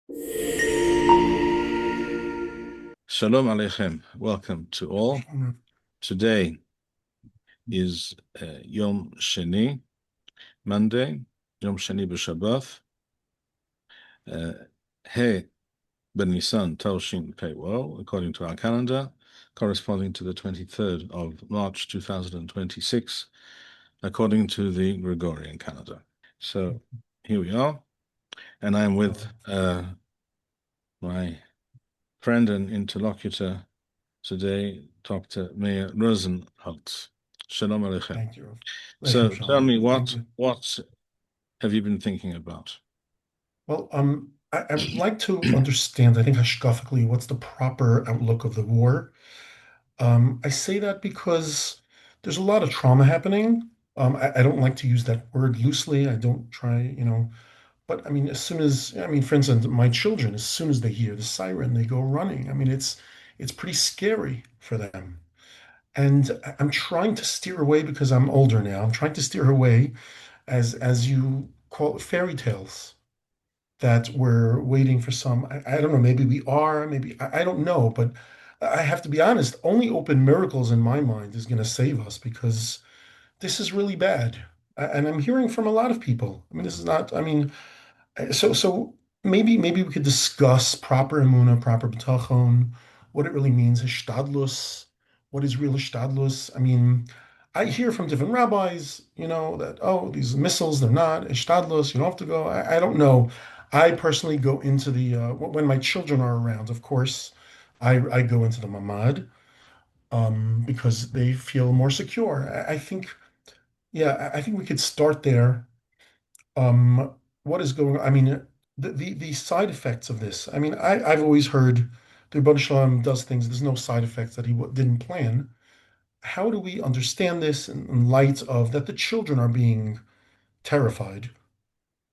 Shalom Aleichem. Welcome to all. Today is Yom Sheni, Monday, Yom Sheni b'Shabbat. He ben Nisan Tavshin Pei Well, according to our calendar, corresponding to the 23rd of March 2026, according to the Gregorian calendar. So here we are, and I'm with my friend and interlocutor today, Dr. Meir Rosenholtz. Shalom Aleichem. Thank you. So Aleichem tell shalom. me, Thank you. what have you been thinking about? Well, I would like to understand, I think hashkafically, what's the proper outlook of the war. I say that because there's a lot of trauma happening. I don't like to use that word loosely. I don't try, but I mean, as soon as, I mean, for instance, my children, as soon as they hear the siren, they go running. I mean, it's pretty scary for them. And I'm trying to steer away because I'm older now. I'm trying to steer away as you call it, fairy tales that we're waiting for some. I don't know, maybe we are, maybe I don't know, but I have to be honest, only open miracles in my mind is going to save us because this is really bad. And I'm hearing from a lot of people. I mean, this is not, I mean, so maybe we could discuss proper Emuna, proper B'tachon, what it really means, Hishtadlus, what is real Hishtadlus. I mean, I hear from different rabbis, that, oh, these missiles, they're not Hishtadlus, you don't have to go. I don't know. I personally go into the when my children are around, of course, I go into the mamad because they feel more secure. I think, yeah, I think we could start there. What is going on? I mean, the side effects of this. I mean, I've always heard the Rebbe Shalom does things. There's no side effects that he didn't plan. How do we understand this in light of that the children are being terrified,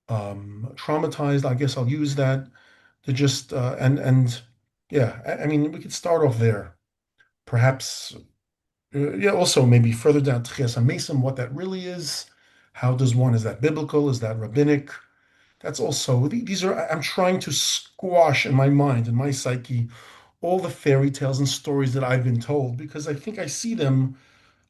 traumatized? I guess I'll use that to just and yeah. I mean, we could start off there. Perhaps yeah. Also, maybe further down to Chias HaMesim, what that really is. How does one? Is that biblical? Is that rabbinic? That's also, these are, I'm trying to squash in my mind, in my psyche, all the fairy tales and stories that I've been told because I think I see them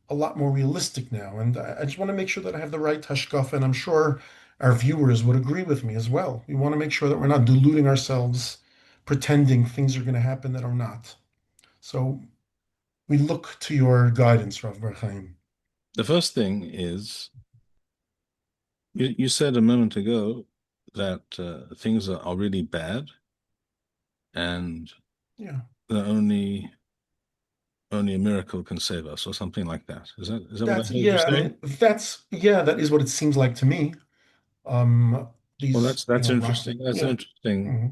a lot more realistic now. And I just want to make sure that I have the right hashkafa, and I'm sure our viewers would agree with me as well. We want to make sure that we're not deluding ourselves, pretending things are going to happen that are not. So we look to your guidance, Rav Bar-Hayim. The first thing is, you said a moment ago that things are really bad, and Yeah, that only a miracle can save us, or something like that. Is that what I that's, heard you yeah, I say? mean, yeah, that is what it seems like to me. Um, Well, these, that's rock, interesting. That's an yeah, interesting hmm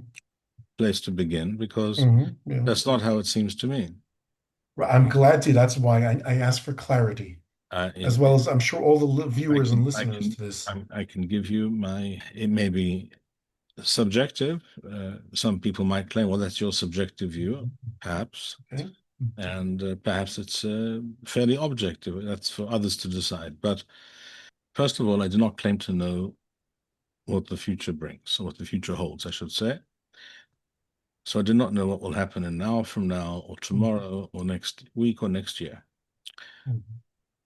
place to begin because yeah. that's not how it seems to me. I'm glad to. That's why I asked for clarity, as well It as I'm sure all the I viewers and can listeners to this. I can give you my. It may be subjective. Some people might claim, well, that's your subjective view, perhaps, Okay. and perhaps it's fairly objective. That's for others to decide. But first of all, I do not claim to know what the future brings, or what the future holds, I should say. So I do not know what will happen an hour from now, or tomorrow, or next week, or next year.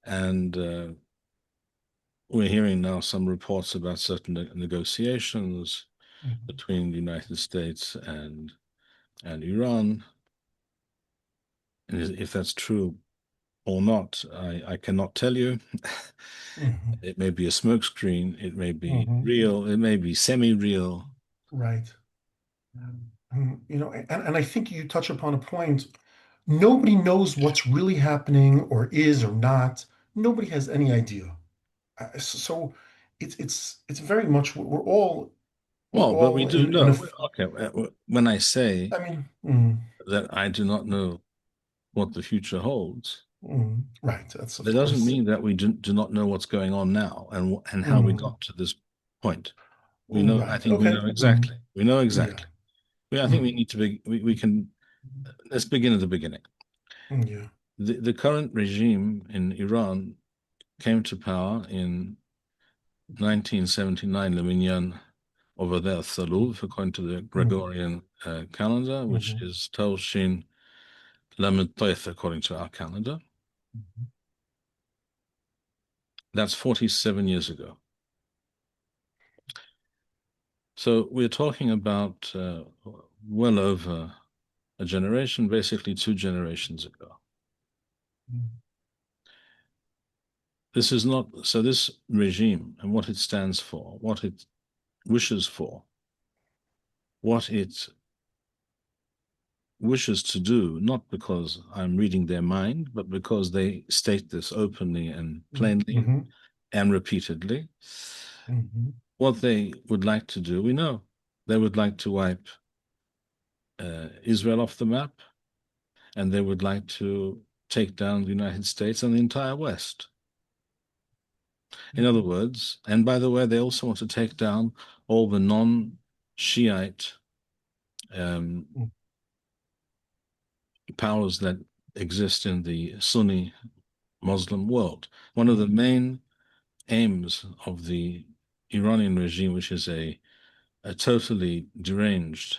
And we're hearing now some reports about certain negotiations between the United States and Iran. And if that's true or not, I cannot tell you. Mhm. It may be a smokescreen, it may be Mhm. real, it may be semi-real. Right. And I think you touch upon a point. Nobody knows what's really happening or is or not. Nobody has any idea. So it's very much we're Well, but we all do in a. know. Okay, when I say I mean, that I do not know what the future holds, right. That's that of doesn't course. mean that we do not know what's going on now and how we Mm, got to this point. We know, I right. think we Okay. know exactly. We know Yeah. exactly. I think we Mm, need to be, we can, let's begin at the beginning. yeah. The current regime in Iran came to power in 1979, le Minyan over there, Thaluv, according to the Mm, Gregorian calendar, which mhm, is Tolshin Lamed Toith, according to our calendar. mhm, That's 47 years ago. So we're talking about well over a generation, basically 2 generations ago. mm, This is not, so this regime and what it stands for, what it wishes for, what it wishes to do, not because I'm reading their mind, but because they state this openly and mm, plainly mhm, and repeatedly. mhm, What they would like to do, we know. They would like to wipe Israel off the map, and they would like to take down the United States and the entire West. In other mhm, words, and by the way, they also want to take down all the non-Shiite um, mm, powers that exist in the Sunni Muslim world. One of the mhm, main aims of the Iranian regime, which is a totally deranged,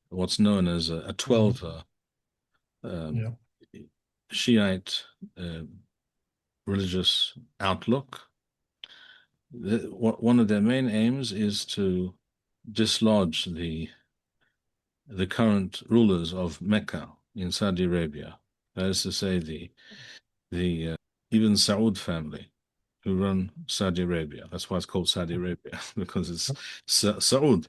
what's known as a mhm. 12 um, Yeah. Shiite uh, religious outlook. One of their main aims is to dislodge the current rulers of Mecca in Saudi Arabia. That is to say, the Ibn Saud family who run Saudi Arabia. That's why it's called Saudi Arabia because it's Saud.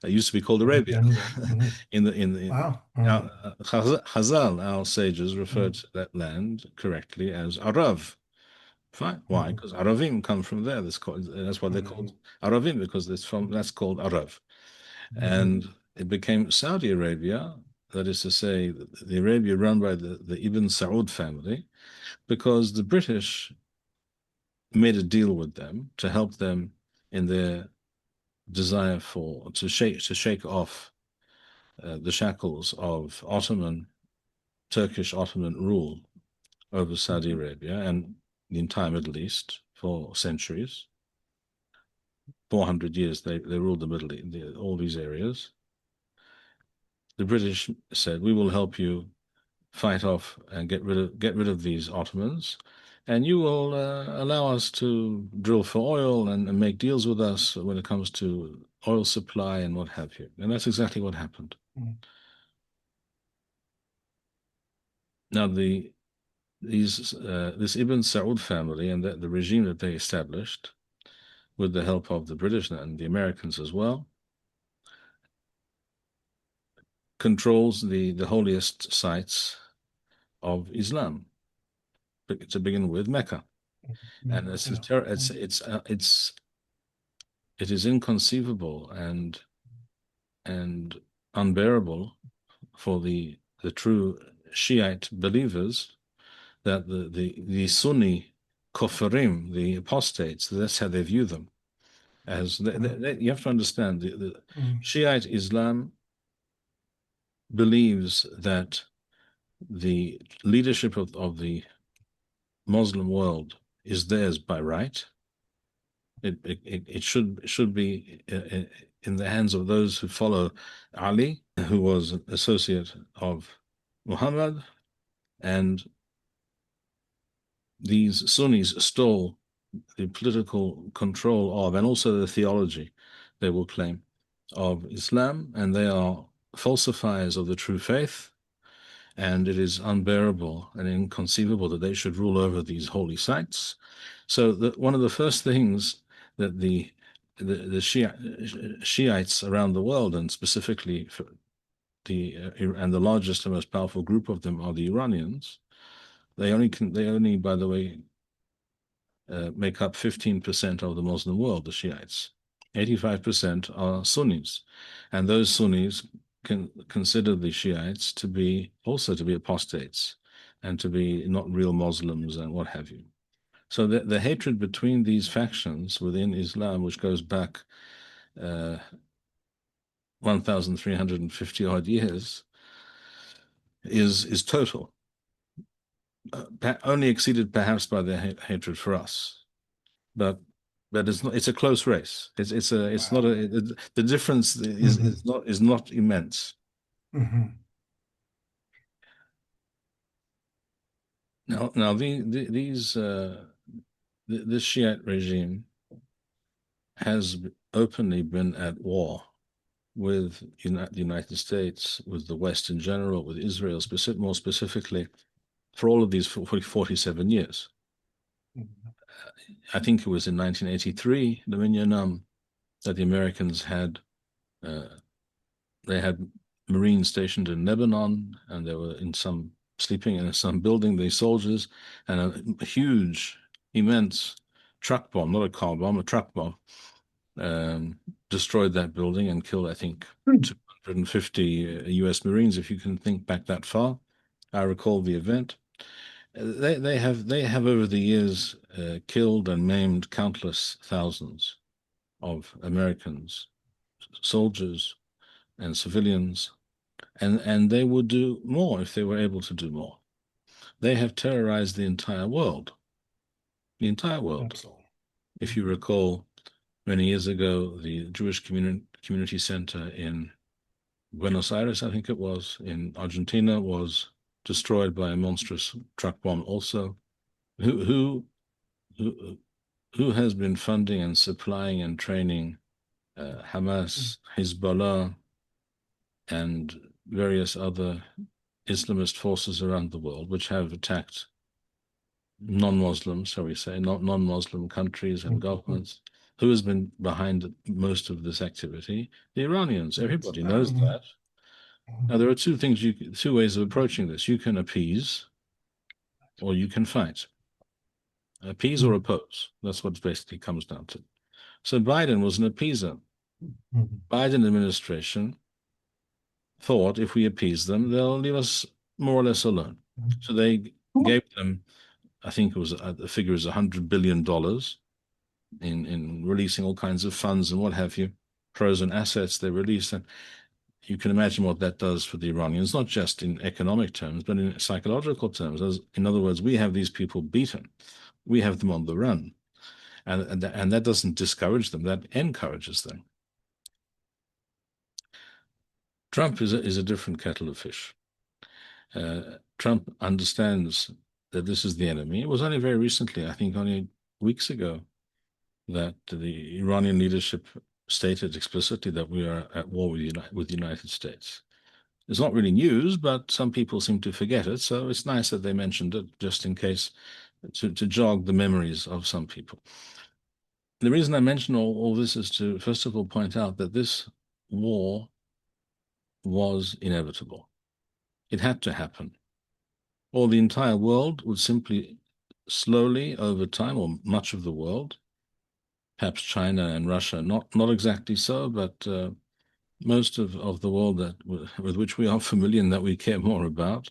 It used to be called Right. Arabia. I knew that. Mhm. In Wow. Chazal, our sages referred Mm, to that land correctly as Arav. Fine. Why? mhm, Because Aravim come from there. That's why they're called mhm, Aravim because that's called Arav. mhm, And it became Saudi Arabia, that is to say, the Arabia run by the Ibn Saud family, because the British made a deal with them to help them in their desire for to shake off the shackles of Turkish Ottoman rule over Saudi mhm, Arabia and the entire Middle East for centuries. 400 years they ruled the Middle East, all these areas. The British said, "We will help you fight off and get rid of these Ottomans, and you will allow us to drill for oil and make deals with us when it comes to oil supply and what have you." And that's exactly what happened. mhm, Now this Ibn Saud family and the regime that they established with the help of the British and the Americans as well controls the holiest sites of Islam, to begin with Mecca. And mhm. it's Yeah. it is inconceivable and unbearable for the true Shiite believers that the Sunni Kofarim, the apostates, that's how they view them. As you have to understand, the Mhm, Shiite Islam believes that the leadership of the Muslim world is theirs by right. It should be in the hands of those who follow Ali, who was an associate of Muhammad, and these Sunnis stole the political control of, and also the theology, they will claim, of Islam, and they are falsifiers of the true faith. And it is unbearable and inconceivable that they should rule over these holy sites. So one of the first things that the Shiites around the world, and specifically for and the largest and most powerful group of them are the Iranians. They only, by the way, make up 15% of the Muslim world, the Shiites. 85% are Sunnis, and those Sunnis can consider the Shiites to be also to be apostates and to be not real Muslims and what have you. So the hatred between these factions within Islam, which goes back uh, 1,350 odd years, is total, only exceeded perhaps by their hatred for us. But but it's not. It's a close race. It's not Wow. a. The difference Hmm. is not immense. Hmm. Now these this Shiite regime has openly been at war with the United States, with the West in general, with Israel, more specifically, for all of these 47 years. I think it was in 1983, that the Americans uh, had Marines stationed in Lebanon, and they were sleeping in some building, these soldiers, and a huge, immense truck bomb, not a car bomb, a truck bomb, destroyed that building and killed, I think, 250 US Marines, if you can think back that far. I recall the event. They have over the years killed and maimed countless thousands of Americans, soldiers and civilians, and they would do more if they were able to do more. They have terrorized the entire world. The entire world. Absolutely. If you recall, many years ago, the Jewish community center in Buenos Aires, I think it was, in Argentina, was destroyed by a monstrous truck bomb also. Who who who who has been funding and supplying and training Hamas, Hezbollah, and various other Islamist forces around the world, which have attacked non-Muslims, shall we say, not non-Muslim countries and Mhm. governments? Who has been behind most of this activity? The Iranians. Everybody knows that. Now, there are two ways of approaching this. You can appease, or you can fight. Appease or oppose. That's what it basically comes down to. So Biden was an appeaser. Biden administration thought if we appease them, they'll leave us more or less alone. So they gave them, I think it was the figure is $100 billion in releasing all kinds of funds and what have you, frozen assets they released. And you can imagine what that does for the Iranians, not just in economic terms, but in psychological terms. In other words, we have these people beaten, we have them on the run, and that doesn't discourage them; that encourages them. Trump is a different kettle of fish. Trump understands that this is the enemy. It was only very recently, I think only weeks ago, that the Iranian leadership stated explicitly that we are at war with the United States. It's not really news, but some people seem to forget it, so it's nice that they mentioned it just in case to jog the memories of some people. The reason I mention all this is to, first of all, point out that this war was inevitable. It had to happen, or the entire world would simply slowly over time, or much of the world, perhaps China and Russia, not exactly so, but most of the world with which we are familiar and that we care more about,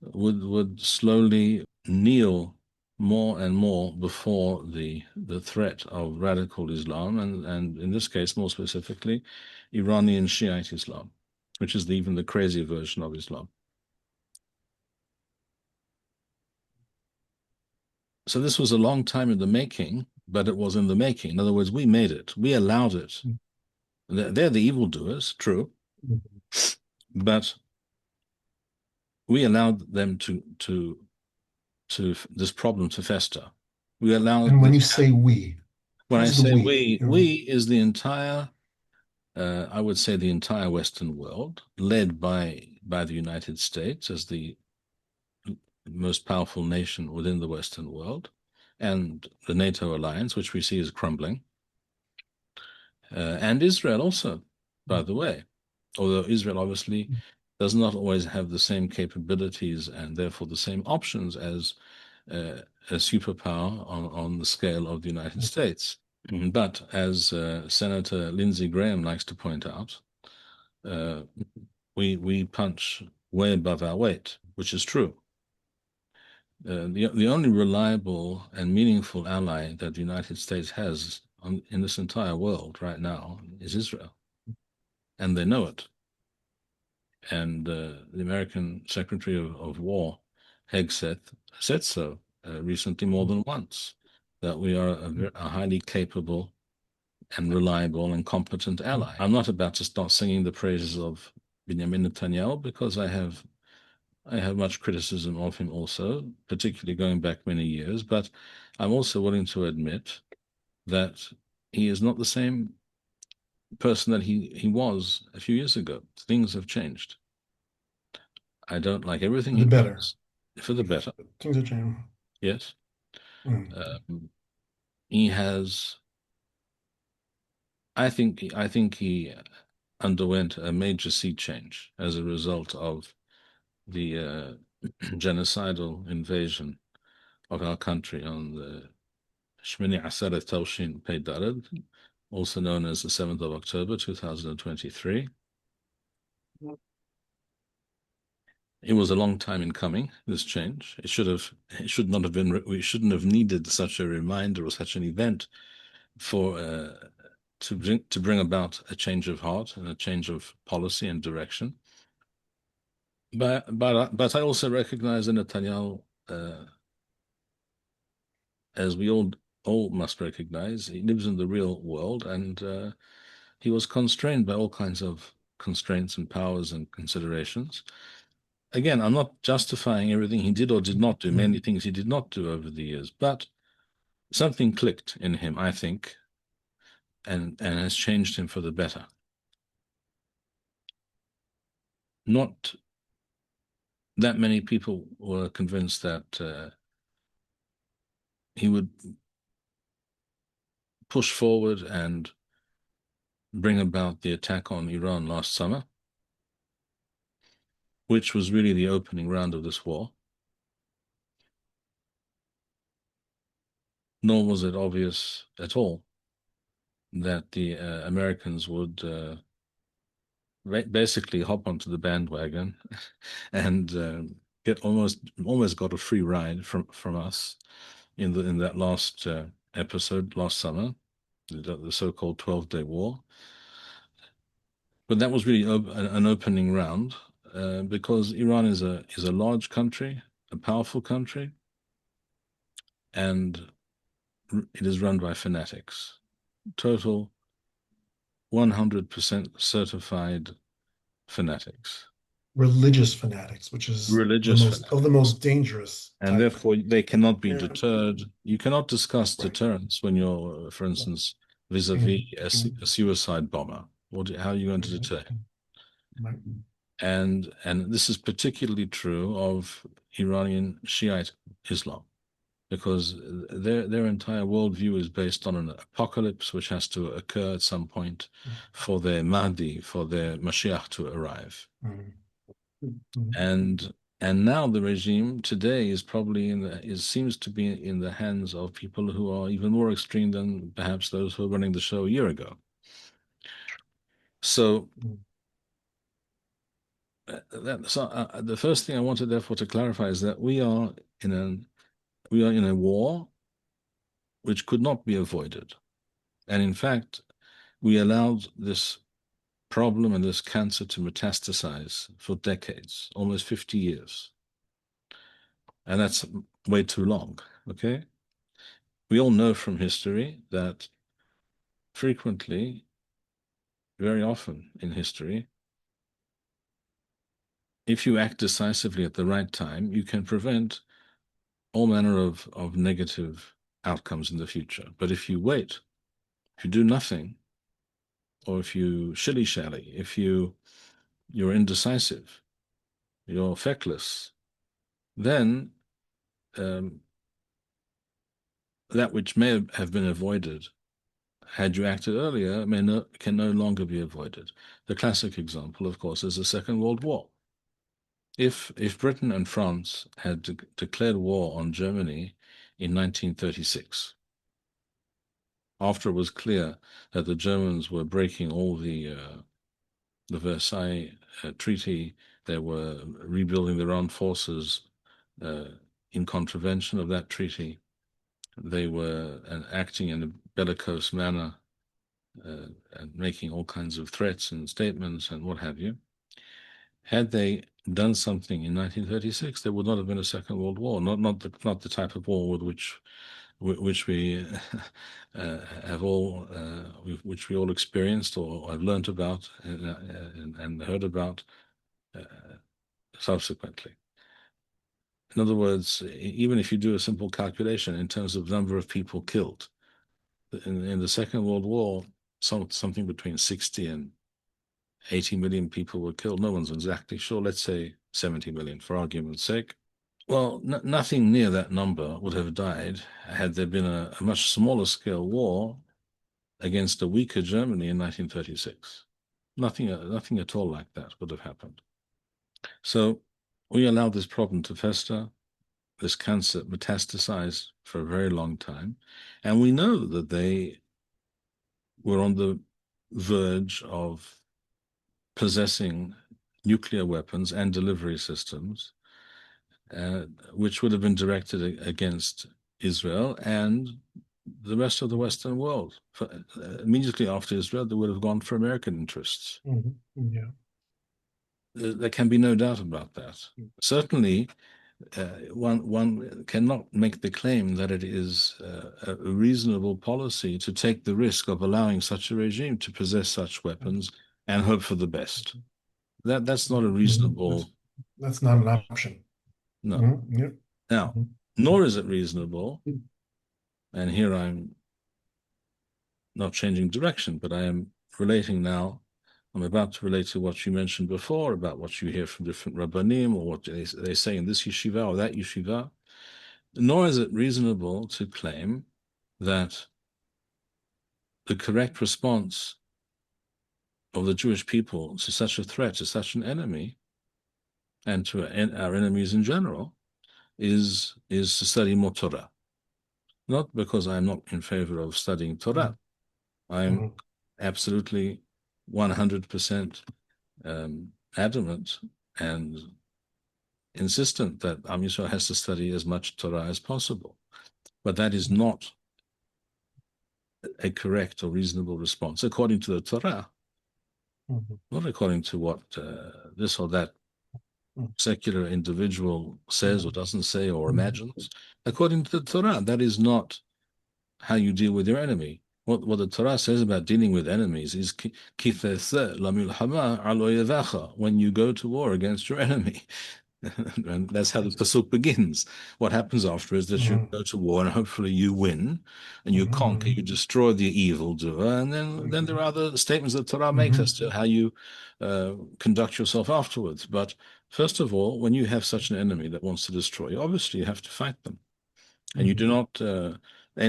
would slowly kneel more and more before the threat of radical Islam, and in this case, more specifically, Iranian Shiite Islam, which is even the crazier version of Islam. So this was a long time in the making, but it was in the making. In other words, we made it. We allowed it. They're the evildoers, true, but we allowed them to this problem to fester. We allowed And when you this. say we, When I who's the say we? we is the entire, I would say the entire Western world, led by the United States as the most powerful nation within the Western world, and the NATO alliance, which we see is crumbling, and Israel also, by the way, although Israel obviously does not always have the same capabilities and therefore the same options as a superpower on the scale of the United States. But as Senator Lindsey Graham likes to point out, uh, we punch way above our weight, which is true. The only reliable and meaningful ally that the United States has in this entire world right now is Israel, and they know it. And the American Secretary of War, Hegseth, said so recently more than once. that we are a highly capable and reliable and competent ally. I'm not about to start singing the praises of Benjamin Netanyahu because I have much criticism of him also, particularly going back many years, but I'm also willing to admit that he is not the same person that he was a few years ago. Things have changed. I don't like everything For he the better. does. For the better, Things are changing. yes. Mm. He has, I think he underwent a major sea change as a result of the genocidal invasion of our country on the Shmini Aseret Tawshin Pei Dared, also known as the 7th of October 2023. It was a long time in coming, this change. It should not have been, we shouldn't have needed such a reminder or such an event for to bring about a change of heart and a change of policy and direction. But I also recognize that Netanyahu, as we all must recognize, he lives in the real world, and he was constrained by all kinds of constraints and powers and considerations. Again, I'm not justifying everything he did or did not do, many things he did not do over the years, but something clicked in him, I think, and has changed him for the better. Not that many people were convinced that he would push forward and bring about the attack on Iran last summer, which was really the opening round of this war. Nor was it obvious at all that the Americans would basically hop onto the bandwagon and get almost got a free ride from us in that last episode last summer, the so-called 12-day war. But that was really an opening round because Iran is a large country, a powerful country, and it is run by fanatics. Total 100% certified fanatics. Religious fanatics, which is Religious the most dangerous and type. therefore they cannot be Yeah. deterred. You cannot discuss Right. deterrence when you're, for instance, vis-a-vis a suicide bomber. How are you going to deter him? Right. And this is particularly true of Iranian Shiite Islam, because their entire worldview is based on an apocalypse which has to occur at some point for their Mahdi, for their Mashiach to arrive. And now the regime today is probably seems to be in the hands of people who are even more extreme than perhaps those who were running the show a year ago. So the first thing I wanted therefore to clarify is that we are in a war which could not be avoided. And in fact, we allowed this problem and this cancer to metastasize for decades, almost 50 years. And that's way too long, okay? We all know from history that frequently, very often in history, if you act decisively at the right time, you can prevent all manner of negative outcomes in the future. But if you wait, if you do nothing, or if you shilly-shally, if you're indecisive, you're feckless, then that which may have been avoided had you acted earlier can no longer be avoided. The classic example, of course, is the Second World War. If Britain and France had declared war on Germany in 1936, after it was clear that the Germans were breaking all the Versailles Treaty, they were rebuilding their armed forces in contravention of that treaty. They were acting in a bellicose manner and making all kinds of threats and statements and what have you. Had they done something in 1936, there would not have been a Second World War. Not the type of war with which which we have all, which we all experienced or have learned about and heard about uh, subsequently. In other words, even if you do a simple calculation in terms of number of people killed in the Second World War, something between 60 and 80 million people were killed. No one's exactly sure. Let's say 70 million for argument's sake. Well, nothing near that number would have died had there been a much smaller scale war against a weaker Germany in 1936. Nothing at all like that would have happened. So we allowed this problem to fester, this cancer metastasized for a very long time, and we know that they were on the verge of possessing nuclear weapons and delivery systems, which would have been directed against Israel and the rest of the Western world. Immediately after Israel, they would have gone for American interests. Yeah. There can be no doubt about that. Certainly, one cannot make the claim that it is a reasonable policy to take the risk of allowing such a regime to possess such weapons and hope for the best. That's not a reasonable. That's not an option. No. Yep. Now, nor is it reasonable, and here I'm not changing direction, but I am relating now. I'm about to relate to what you mentioned before about what you hear from different rabbanim or what they say in this yeshiva or that yeshiva. Nor is it reasonable to claim that the correct response of the Jewish people to such a threat, to such an enemy, and to our enemies in general, is to study more Torah. Not because I'm not in favor of studying Torah. I'm absolutely 100% adamant and insistent that Am Yisrael has to study as much Torah as possible. But that is not a correct or reasonable response according to the Torah, not according to what this or that secular individual says or doesn't say or imagines. According to the Torah, that is not how you deal with your enemy. What the Torah says about dealing with enemies is when you go to war against your enemy. And that's how the pasuk begins. What happens after is that you go to war and hopefully you win and you conquer, you destroy the evildoer, and then there are other statements that Torah makes as to how you conduct yourself afterwards. But first of all, when you have such an enemy that wants to destroy you, obviously you have to fight them, and you do not en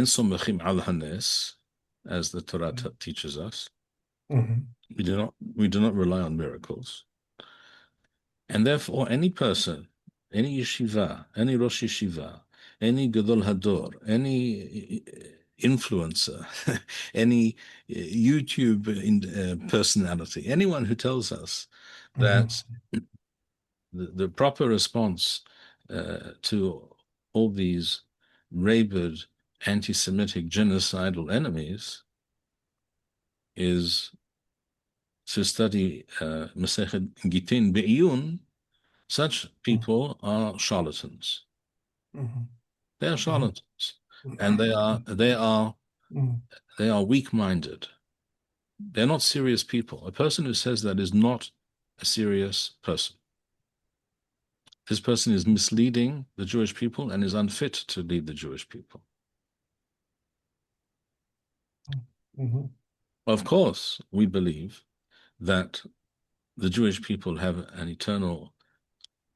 somechim al hanes, as the Torah teaches us. We do not rely on miracles. And therefore, any person, any yeshiva, any Rosh Yeshiva, any Gadol Hador, any influencer, any YouTube personality, anyone who tells us that the proper response to all these rabid, anti-Semitic, genocidal enemies is to study Masechet Gitin Be'iyun. Such people are charlatans. They are charlatans, and they are weak-minded. They're not serious people. A person who says that is not a serious person. This person is misleading the Jewish people and is unfit to lead the Jewish people. Of course, we believe that the Jewish people have an eternal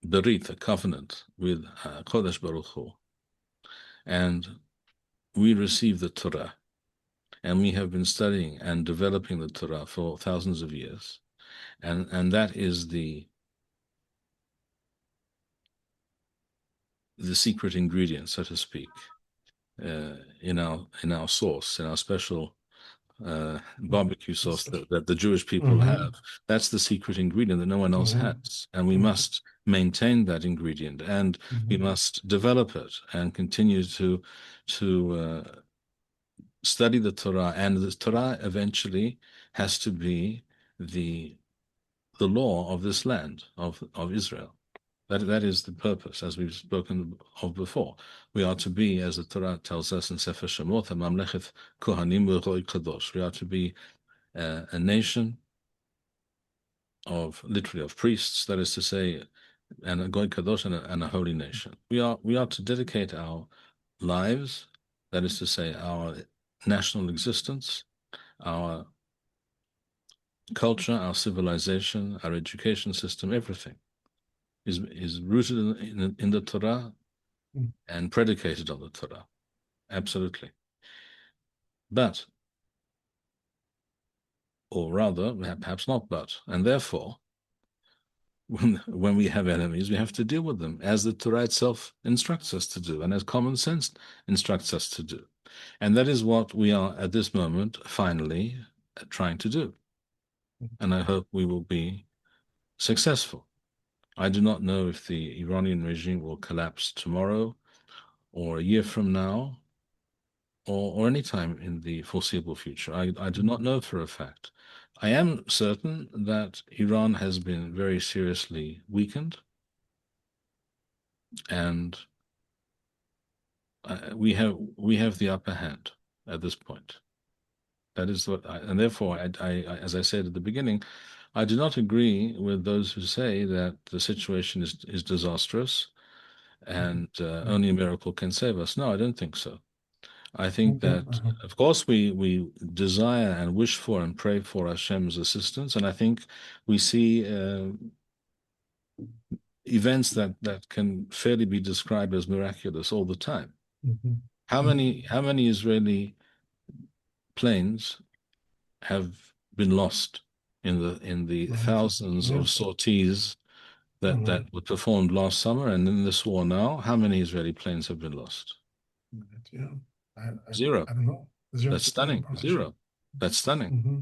berit, a covenant with Kodesh Baruch Hu, and we receive the Torah, and we have been studying and developing the Torah for thousands of years, and that is the secret ingredient, so to speak, in our sauce, in our special barbecue sauce that the Jewish people have. That's the secret ingredient that no one else has, and we must maintain that ingredient, and we must develop it and continue to study the Torah, and the Torah eventually has to be the law of this land of Israel. That is the purpose, as we've spoken of before. We are to be, as the Torah tells us in Sefer Shemot, a mamlechet kohanim v'ro'i kadosh. We are to be a nation of literally of priests, that is to say, and a goy kadosh and a holy nation. We are to dedicate our lives, that is to say, our national existence, our culture, our civilization, our education system, everything is rooted in the Torah Mm. and predicated on the Torah. Absolutely. But, or rather, perhaps not but, and therefore, when we have enemies, we have to deal with them as the Torah itself instructs us to do and as common sense instructs us to do. And that is what we are at this moment finally trying to do. And I hope we will be successful. I do not know if the Iranian regime will collapse tomorrow or a year from now or any time in the foreseeable future. I do not know for a fact. I am certain that Iran has been very seriously weakened, and we have the upper hand at this point. That is what, and therefore, as I said at the beginning, I do not agree with those who say that the situation is disastrous and only a miracle can save us. No, I don't think so. I think that, of course, we desire and wish for and pray for Hashem's assistance, and I think we see events that can fairly be described as miraculous all the time. How many Israeli planes have been lost in the Right. thousands Yeah. of sorties that were performed last summer, and in this war now? How many Israeli planes have been lost? Yeah. Zero. I don't know. Zero. That's stunning. Zero. That's stunning. Mm-hmm.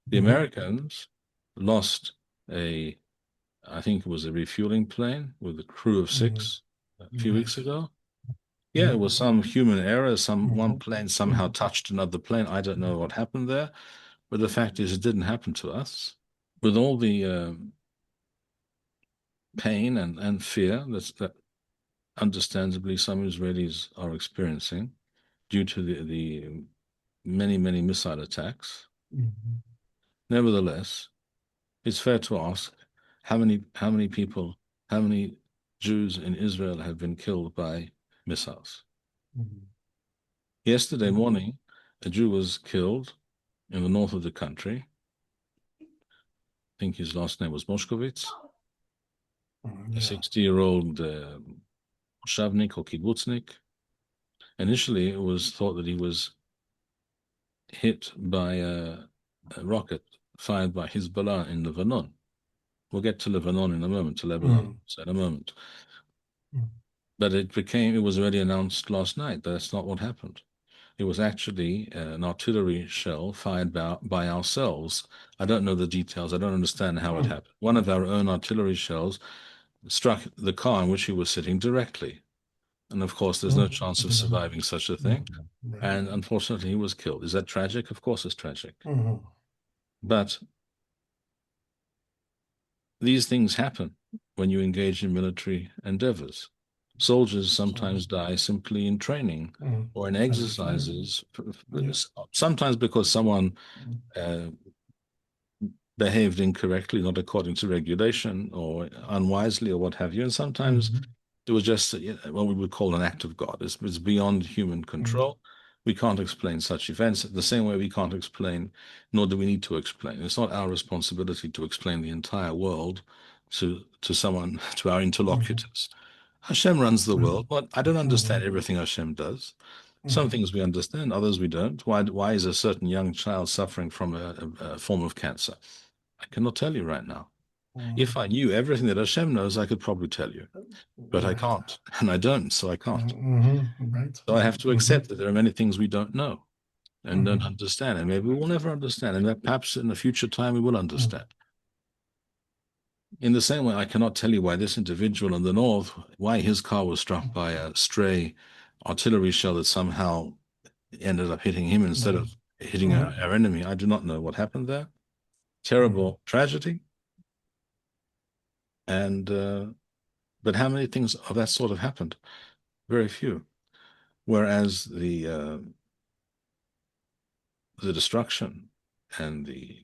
The Americans lost I think it was a refueling plane with a crew of 6 a few weeks ago. Yeah, it was some human error. One plane somehow touched another plane. I don't know what happened there, but the fact is, it didn't happen to us. With all the pain and fear that understandably some Israelis are experiencing due to the many missile attacks. Nevertheless, it's fair to ask how many people, how many Jews in Israel have been killed by missiles. Yesterday morning, a Jew was killed in the north of the country. I think his last name was Moshkovitz, a 60-year-old Shavnik or Kibbutznik. Initially, it was thought that he was hit by a rocket fired by Hezbollah in Lebanon. We'll get to Lebanon in a moment, to Lebanon in a moment. But it was already announced last night that that's not what happened. It was actually an artillery shell fired by ourselves. I don't know the details. I don't understand how it happened. One of our own artillery shells struck the car in which he was sitting directly. And of course, there's no chance of surviving such a thing. And unfortunately, he was killed. Is that tragic? Of course, it's tragic. But these things happen when you engage in military endeavors. Soldiers sometimes die simply in training or in exercises, sometimes because someone behaved incorrectly, not according to regulation, or unwisely, or what have you. And sometimes it was just what we would call an act of God. It's beyond human control. We can't explain such events the same way we can't explain, nor do we need to explain. It's not our responsibility to explain the entire world to someone, to our interlocutors. Hashem runs the world, but I don't understand everything Hashem does. Some things we understand, others we don't. Why is a certain young child suffering from a form of cancer? I cannot tell you right now. If I knew everything that Hashem knows, I could probably tell you. But I can't, and I don't, so I can't. So I have to accept that there are many things we don't know and don't understand, and maybe we will never understand, and that perhaps in a future time we will understand. In the same way, I cannot tell you why this individual in the north, why his car was struck by a stray artillery shell that somehow ended up hitting him instead of hitting our enemy. I do not know what happened there. Terrible tragedy. And But how many things of that sort have happened? Very few. Whereas the destruction and the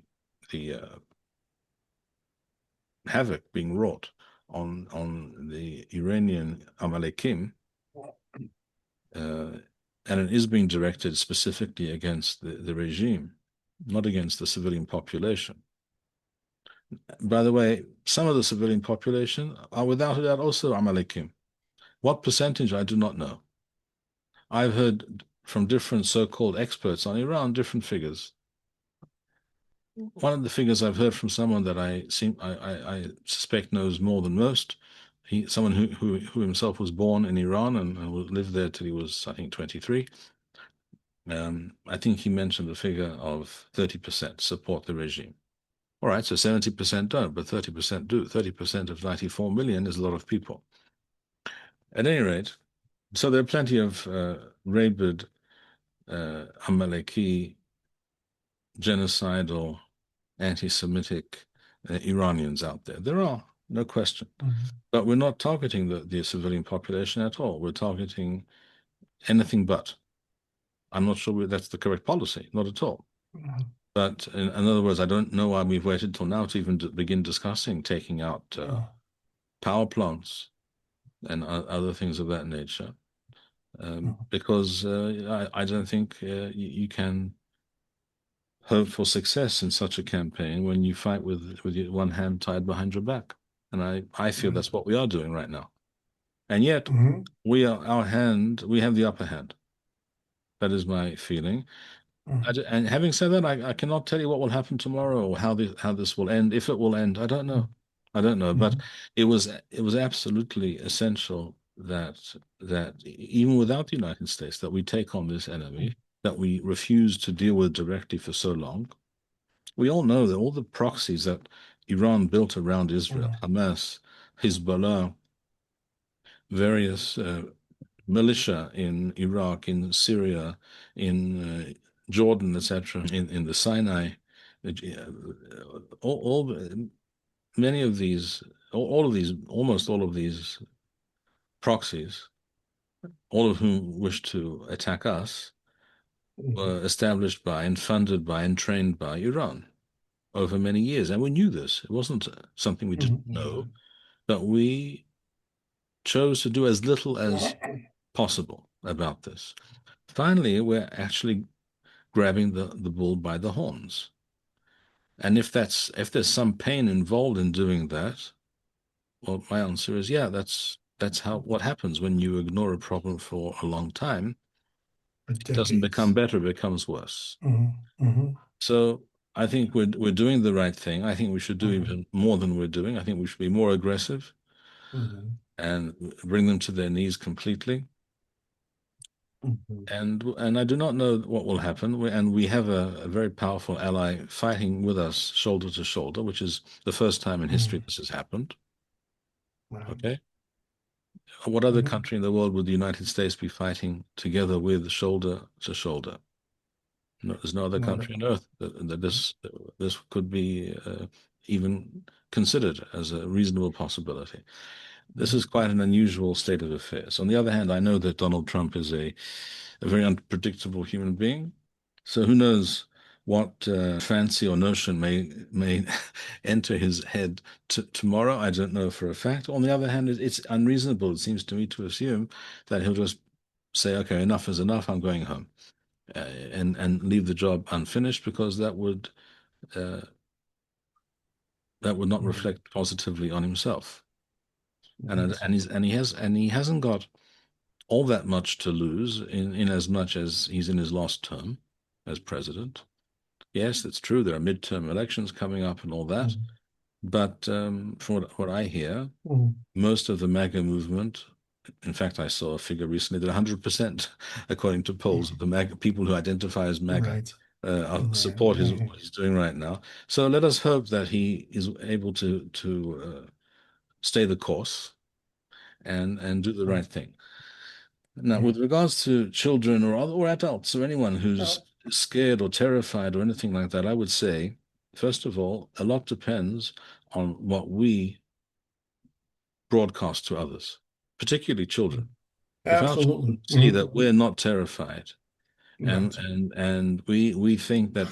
havoc being wrought on the Iranian Amalekim, uh, and it is being directed specifically against the regime, not against the civilian population. By the way, some of the civilian population are without a doubt also Amalekim. What percentage, I do not know. I've heard from different so-called experts on Iran different figures. One of the figures I've heard from someone that I suspect knows more than most. Someone who himself was born in Iran and lived there till he was, I think, 23. I think he mentioned the figure of 30% support the regime. All right, so 70% don't, but 30% do. 30% of 94 million is a lot of people. At any rate, so there are plenty of rabid Amaleki, genocidal, anti-Semitic Iranians out there. There are, no question. But we're not targeting the civilian population at all. We're targeting anything but. I'm not sure that's the correct policy, not at all. But in other words, I don't know why we've waited till now to even begin discussing taking out power plants and other things of that nature. Because I don't think you can hope for success in such a campaign when you fight with your one hand tied behind your back. And I feel that's what we are doing right now. And yet we have the upper hand. That is my feeling. And having said that, I cannot tell you what will happen tomorrow or how this will end. If it will end, I don't know. I don't know. But it was absolutely essential that even without the United States, that we take on this enemy that we refuse to deal with directly for so long. We all know that all the proxies that Iran built around Israel, Hamas, Hezbollah, various militia in Iraq, in Syria, in Jordan, etc., in the Sinai, all many of these, all of these, almost all of these proxies, all of whom wish to attack us, were established by and funded by and trained by Iran over many years. And we knew this. It wasn't something we didn't know, but we chose to do as little as possible about this. Finally, we're actually grabbing the bull by the horns. And if there's some pain involved in doing that, well, my answer is yeah, that's what happens when you ignore a problem for a long time. It doesn't become better, it becomes worse. So I think we're doing the right thing. I think we should do even more than we're doing. I think we should be more aggressive and bring them to their knees completely. And I do not know what will happen. And we have a very powerful ally fighting with us shoulder to shoulder, which is the first time in history this has happened. Okay. What other country in the world would the United States be fighting together with shoulder to shoulder? No, there's no other country on earth that this could be even considered as a reasonable possibility. This is quite an unusual state of affairs. On the other hand, I know that Donald Trump is a very unpredictable human being. So who knows what fancy or notion may enter his head tomorrow? I don't know for a fact. On the other hand, it's unreasonable, it seems to me, to assume that he'll just say, "Okay, enough is enough. I'm going home," and leave the job unfinished, because that would not reflect positively on himself. And he hasn't got all that much to lose in as much as he's in his last term as president. Yes, it's true. There are midterm elections coming up and all that. But from what I hear, most of the MAGA movement, in fact, I saw a figure recently that 100%, according to polls, of the MAGA people who identify as MAGA support what he's doing right now. So let us hope that he is able to stay the course and do the right thing. Now, with regards to children or adults or anyone who's scared or terrified or anything like that, I would say, first of all, a lot depends on what we broadcast to others, particularly children. If our Absolutely. children see that we're not terrified, and Right. we think that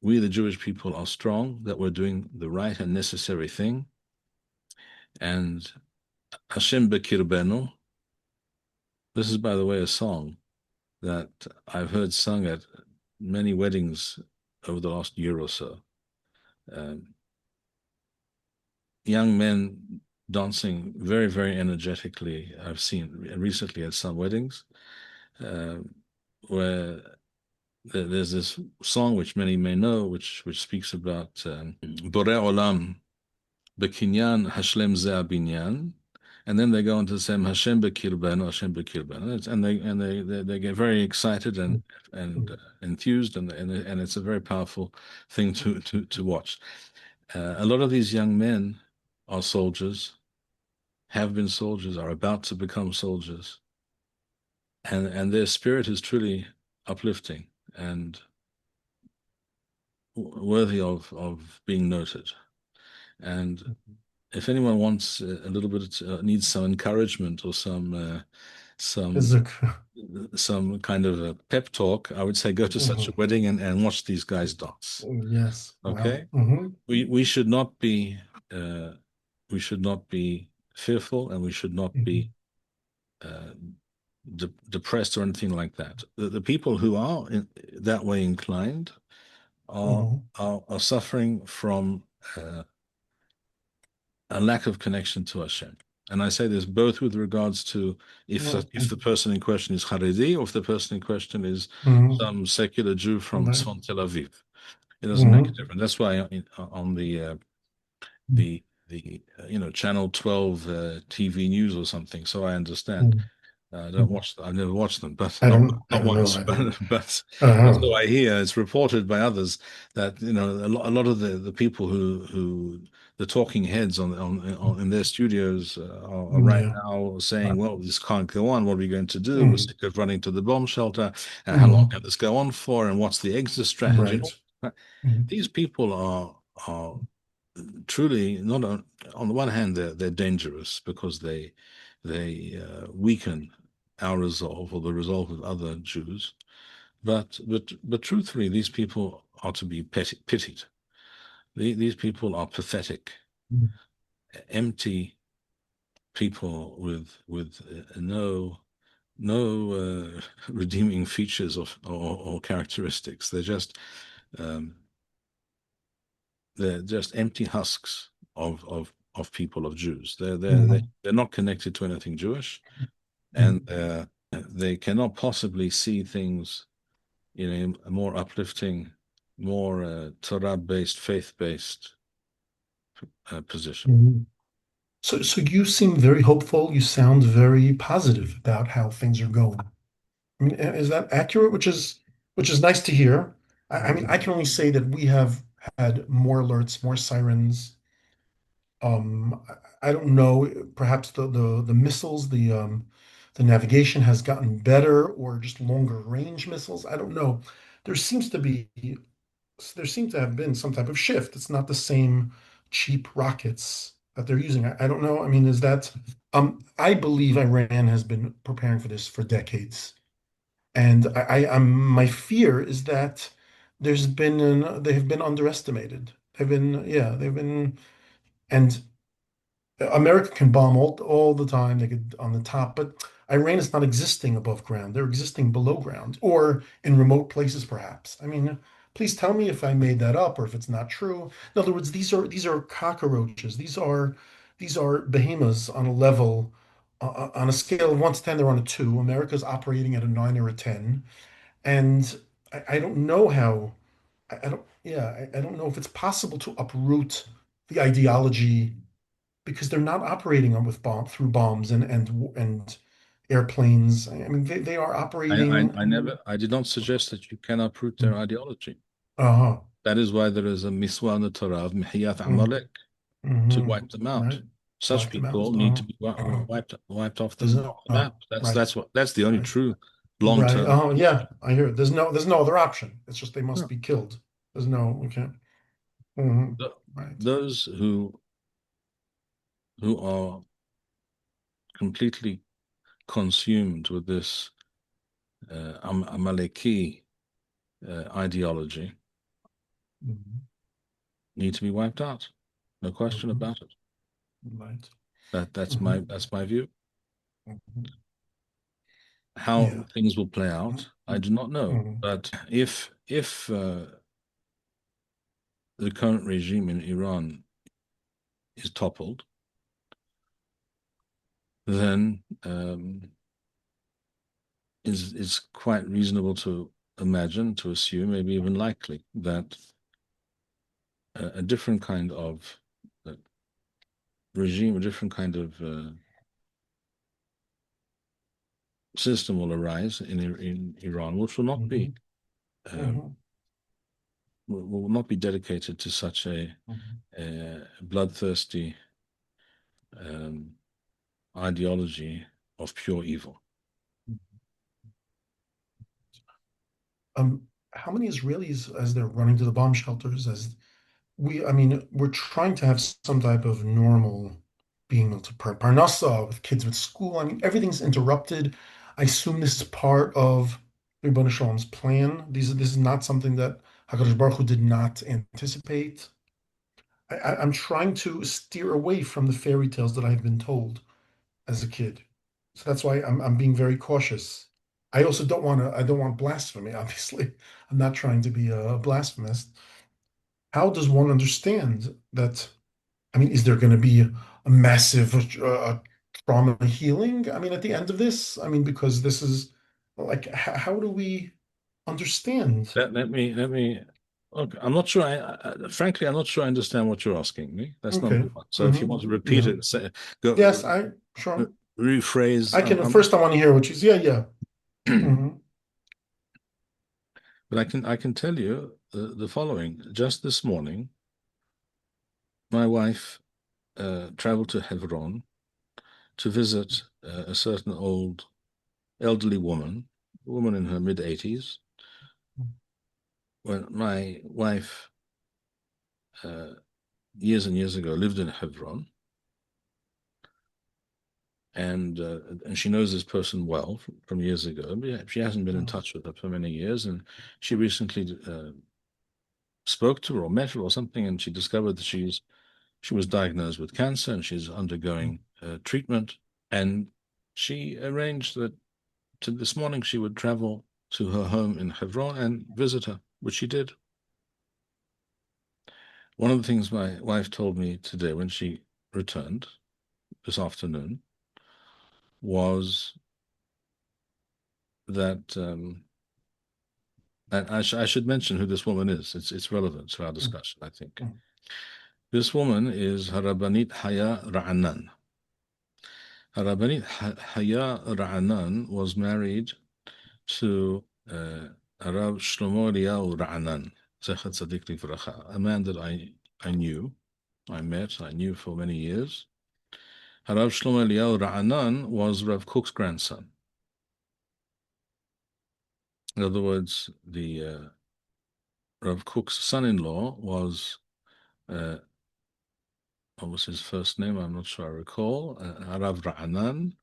we the Jewish people are strong, that we're doing the right and necessary thing, and Hashem bekirbenu. This is, by the way, a song that I've heard sung at many weddings over the last year or so. Um, young men dancing very, very energetically. I've seen recently at some weddings uh, where there's this song which many may know, which speaks about Borei Olam Bekinyan Hashlem Ze Binyan, and then they go on to say Hashem Bekirben, Hashem Bekirben, and they get very excited and enthused, and it's a very powerful thing to watch. A lot of these young men are soldiers, have been soldiers, are about to become soldiers, and their spirit is truly uplifting and worthy of being noted. And if anyone wants a little bit, needs some encouragement or some Physic. some kind of a pep talk, I would say go to such a Mhm. wedding and watch these guys dance. Yes. Wow. Okay, we should not be uh, we should not be fearful, and we should not be uh, depressed or anything like that. The people who are that way inclined are Mhm. are suffering from a lack of connection to Hashem. And I say this both with regards to if the person in question is Haredi, or if the person in question is Mhm. some secular Jew from Right. Tzfon Tel Aviv. It doesn't make a Mhm. difference. That's why on the Channel 12 TV news or something. So I understand. Mhm. I don't watch. I never watched them, but I not don't. I not don't know once. either. But Uh-huh. so I hear it's reported by others that a lot of the people who the talking heads on in their studios are right Yeah. now saying, "Well, this can't go on. What are we going to do? We're Mhm. sick of running to the bomb shelter. And how long Mhm. can this go on for? And what's the exit strategy?" Right. Mhm. These people are truly not on the one hand they're dangerous because they weaken our resolve or the resolve of other Jews, but truthfully, these people are to be pitied. These people are pathetic, empty people with no redeeming features or characteristics. Um, they're just empty husks of people of Jews. Mhm. They're not connected to anything Jewish, and they cannot possibly see things in a more uplifting, more Torah-based, faith-based position. Mhm. So you seem very hopeful. You sound very positive about how things are going. I mean, is that accurate? Which is nice to hear. I mean, I can only say that we have had more alerts, more sirens. I don't know. Perhaps the missiles, the navigation has gotten better, or just longer range missiles. I don't know. There seems to be there seems to have been some type of shift. It's not the same cheap rockets that they're using. I don't know. I mean, is that I believe Iran has been preparing for this for decades. And my fear is that they have been underestimated. They've been, and America can bomb all the time. They could on the top, but Iran is not existing above ground. They're existing below ground or in remote places, perhaps. I mean, please tell me if I made that up or if it's not true. In other words, these are cockroaches. These are behemoths on a level, on a scale of 1 to 10, they're on a 2. America's operating at a 9 or a 10. And I don't know how, I don't, yeah, I don't know if it's possible to uproot the ideology because they're not operating on with bomb through bombs and airplanes. I mean, they are I operating. never, I did not suggest that you can uproot their ideology. Uh-huh. That is why there is a miswa in the Torah of Mihiyat Mm, Amalek to hmm. wipe them out. Right. Such Wipe them out. people need Uh-huh. to be Uh-huh. wiped off There's off no, the map. right, That's the only right, true long right. term. Oh, yeah, I hear it. There's no other option. It's just they must No. be killed. There's no, okay. Hmm. Th- Right. Those who are completely consumed with this Amaleki ideology Mhm. need to be wiped out. No question Mhm. about it. Right. That's Mhm. my view. Mhm. How Yeah. things will play out, I do not know. Mhm. But if the current regime in Iran is toppled, then is quite reasonable to imagine, to assume, maybe even likely, that a different kind of uh, regime, a different kind of system will arise in Iran, which will not be Mhm. um, Mhm. will not be dedicated to such Mhm. a bloodthirsty um, ideology of pure evil. How many Israelis, as they're running to the bomb shelters, I mean, we're trying to have some type of normal being able to parnasa with kids with school. I mean, everything's interrupted. I assume this is part of Ribono Shalom's plan. This is not something that HaKadosh Baruch Hu did not anticipate. I'm trying to steer away from the fairy tales that I've been told as a kid. So that's why I'm being very cautious. I also I don't want blasphemy, obviously. I'm not trying to be a blasphemist. How does one understand that? I mean, is there going to be a massive trauma healing? I mean, at the end of this, I mean, because this is like, how do we understand? Let me look. I'm not sure. Frankly, I'm not sure I understand what you're asking me. That's number Okay. one. So if you want to repeat Yeah. it, say, go Yes, sure. rephrase. I can, first I want to hear what she's, yeah. Hmm. But I can tell you the following. Just this morning, my wife traveled to Hebron to visit a certain old elderly woman, a woman in her mid 80s. When my wife uh, years and years ago lived in Hebron, and she knows this person well from years ago. But she hasn't been in touch with her for many years, and she recently spoke to her or met her or something, and she discovered that she was diagnosed with cancer and she's undergoing treatment. And she arranged that this morning she would travel to her home in Hebron and visit her, which she did. One of the things my wife told me today when she returned this afternoon was that, and I should mention who this woman is. It's relevant to our discussion, I think. This woman is Harabanit Haya Ra'anan. Harabanit Haya Ra'anan was married to Rav Shlomo Eliyahu Ra'anan, Zecher Tzadik Livracha, a man that I knew, I knew for many years. Rav Shlomo Eliyahu Ra'anan was Rav Kook's grandson. In other words, the Rav Kook's son-in-law was what was his first name? I'm not sure I recall. Rav Ra'anan,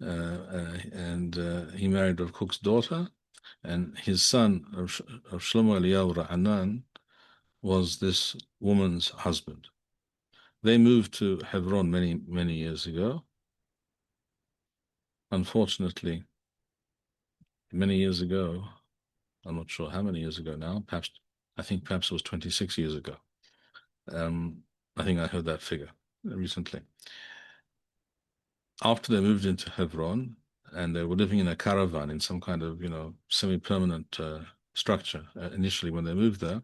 and he married Rav Kook's daughter, and his son, Rav Shlomo Eliyahu Ra'anan, was this woman's husband. They moved to Hebron many years ago. Unfortunately, many years ago, I'm not sure how many years ago now, I think perhaps it was 26 years ago. I think I heard that figure recently. After they moved into Hebron and they were living in a caravan in some kind of, semi-permanent structure initially when they moved there,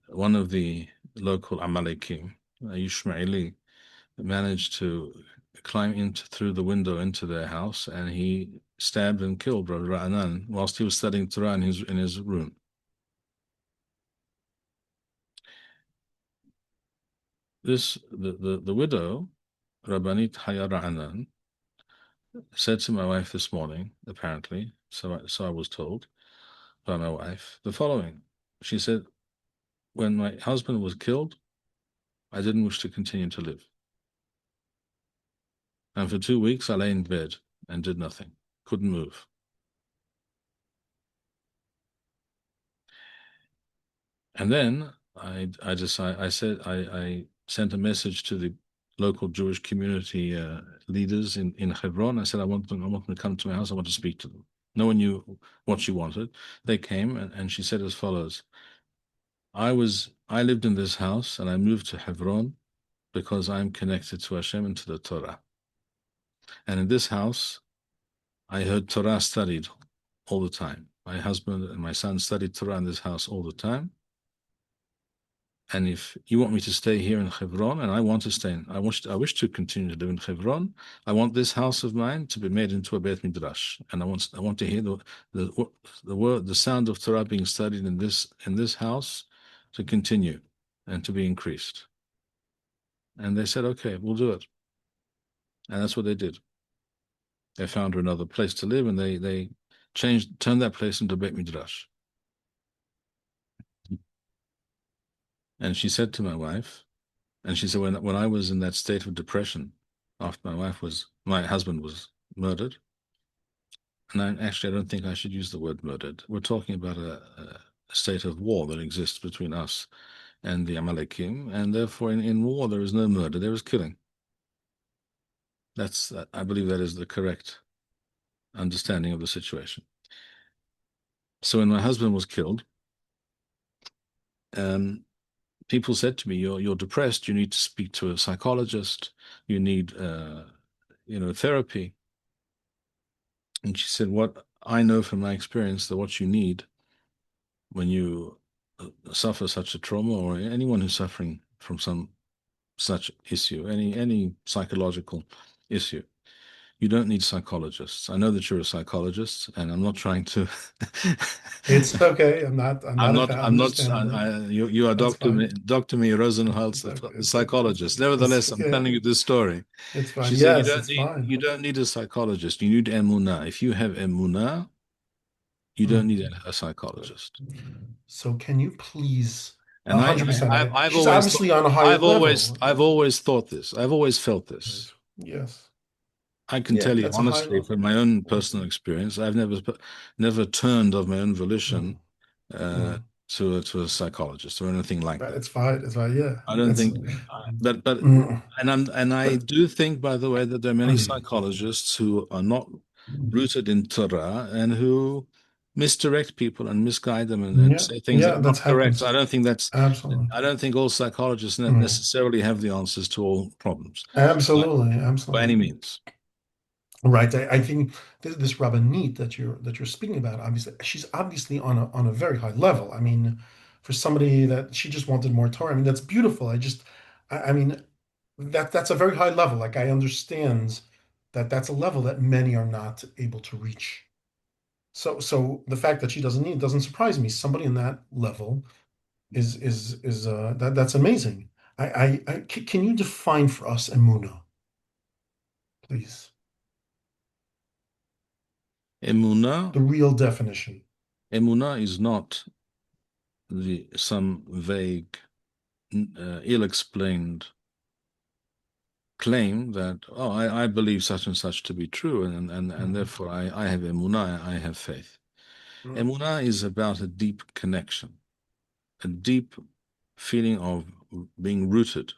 one of the local Amalekim, Ishmaeli, managed to climb through the window into their house, and he stabbed and killed Brother Ra'anan whilst he was studying Torah in his room. The widow, Rabbanit Haya Ra'anan, said to my wife this morning, apparently, so I was told by my wife, the following. She said, when my husband was killed, I didn't wish to continue to live. And for 2 weeks, I lay in bed and did nothing, couldn't move. And then I decided, I sent a message to the local Jewish community leaders in Hebron. I said, I want them to come to my house. I want to speak to them. No one knew what she wanted. They came and she said as follows. I lived in this house and I moved to Hebron because I'm connected to Hashem and to the Torah. And in this house, I heard Torah studied all the time. My husband and my son studied Torah in this house all the time. And if you want me to stay here in Hebron, and I want to stay in, I wish to continue to live in Hebron. I want this house of mine to be made into a Beit Midrash, and I want to hear the word, the sound of Torah being studied in this house to continue and to be increased. And they said, okay, we'll do it. And that's what they did. They found her another place to live, and they turned that place into Beit Midrash. And she said to my wife, and she said, when I was in that state of depression after my husband was murdered, and I don't think I should use the word murdered. We're talking about a state of war that exists between us and the Amalekim, and therefore in war there is no murder, there is killing. I believe that is the correct understanding of the situation. So when my husband was killed, people said to me, "You're depressed. You need to speak to a psychologist. You need, therapy." And she said, "What I know from my experience that what you need when you suffer such a trauma, or anyone who's suffering from some such issue, any psychological issue, you don't need psychologists. I know that you're a psychologist, and I'm not trying to." It's okay. I'm I'm not a not. fan. I'm not. Understandable. You are That's fine. Dr. Me Rosenholz, It's okay. the It's okay. psychologist. Nevertheless, I'm Yeah, telling you this story. it's She fine. said, Yes, it's fine. you don't need a psychologist. You need Emuna. If you have Emuna, you don't need Mm. a psychologist. So can you please, And 100%. I've She's always thought, obviously on a higher level. I've always thought this. I've always felt Right. this. Yes. I can Yeah, tell you that's a high honestly level. from my own Mm, personal experience, I've never turned of my own mm, volition uh, mm. to a psychologist or anything like Right, that. it's fine. It's fine. Yeah. I don't It's think, but mm, and I but do think, by the way, that there are many mm, psychologists who are not rooted in Torah and who misdirect people and misguide them and yeah, say things that yeah, are that not correct. happens. Absolutely. I don't think all psychologists Mm, necessarily have the answers to all problems absolutely. by any Absolutely. means. Right. I think this Rabbanit that you're speaking about, obviously, she's obviously on a very high level. I mean, for somebody that she just wanted more Torah, I mean, that's beautiful. I mean, that's a very high level. Like I understand that that's a level that many are not able to reach. So the fact that she doesn't need doesn't surprise me. Somebody in that level is that's amazing. Can you define for us Emuna, please? Emuna, The real definition. Emuna is not some vague, ill-explained claim that, oh, I believe such and such to be true, and Mhm. therefore I have emunah, I have faith. Mm. Emunah is about a deep connection, a deep feeling of being rooted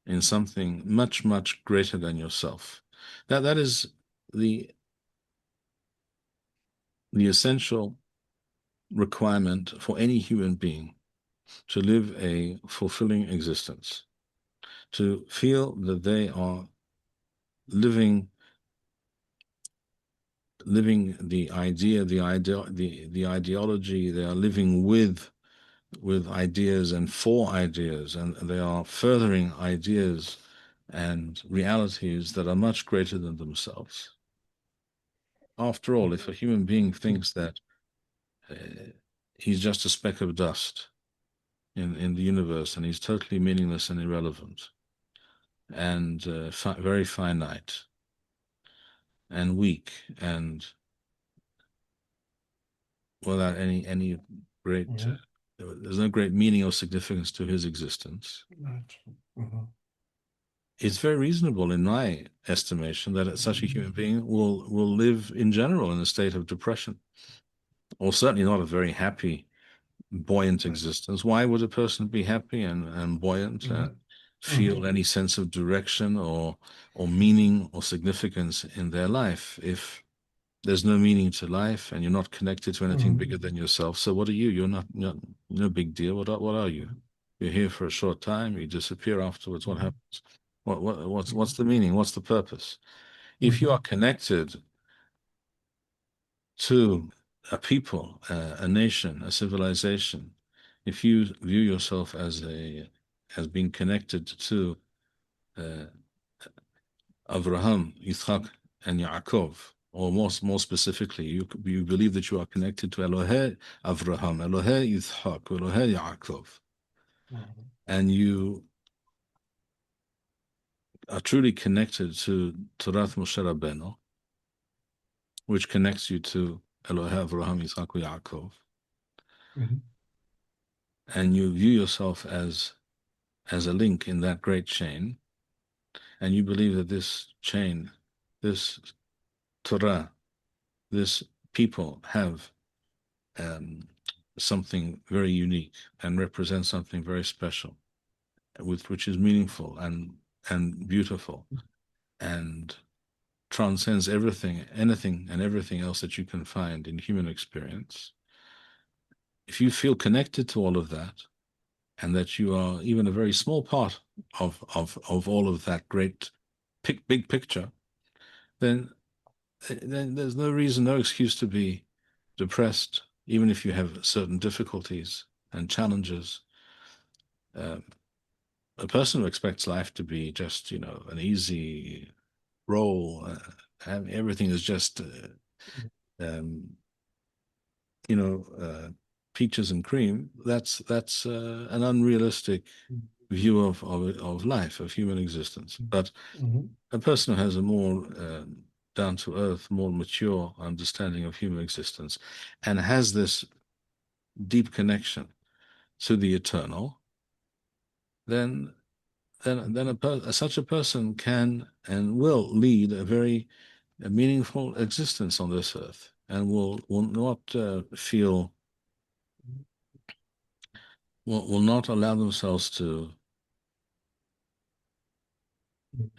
in something much, much greater than yourself. That is the essential requirement for any human being to live a fulfilling existence, to feel that they are living the idea, the ideology. They are living with ideas and for ideas, and they are furthering ideas and realities that are much greater than themselves. After all, if a human being thinks that uh, he's just a speck of dust in the universe and he's totally meaningless and irrelevant and very finite and weak and without any great, Yeah. there's no great meaning or significance to his existence. Right. Mhm. it's very reasonable in my estimation that such a human being will live in general in a state of depression, or certainly not a very happy, buoyant Right. existence. Why would a person be happy and buoyant Hmm. and Hmm. feel any sense of direction or meaning or significance in their life if there's no meaning to life and you're not connected to anything Hmm. bigger than yourself? So what are you? You're not no big deal. What are you? You're here for a short time, you disappear afterwards. What Hmm. happens? What's the meaning? What's the purpose? If you are Hmm. connected to a people, a nation, a civilization, if you view yourself as being connected to uh, Abraham, Yitzchak, and Yaakov, or more specifically, you believe that you are connected to Elohei Abraham, Elohei Yitzchak, Elohei Yaakov, Hmm. and you are truly connected to Torah Moshe Rabbeinu, which connects you to Elohei Abraham, Yitzchak, Yaakov, Hmm. and you view yourself as a link in that great chain, and you believe that this chain, this Torah, this people have um, something very unique and represent something very special, with which is meaningful and beautiful and transcends everything, anything, and everything else that you can find in human experience. If you feel connected to all of that, and that you are even a very small part of all of that great big picture, then there's no reason, no excuse to be depressed, even if you have certain difficulties and challenges. Um, a person who expects life to be just, an easy roll, and everything is just, um, you know, uh, peaches and cream. That's an unrealistic view of life, of human existence. But Hmm. a person who has a more down to earth, more mature understanding of human existence and has this deep connection to the eternal, then such a person can and will lead a meaningful existence on this earth and will not feel will not allow themselves to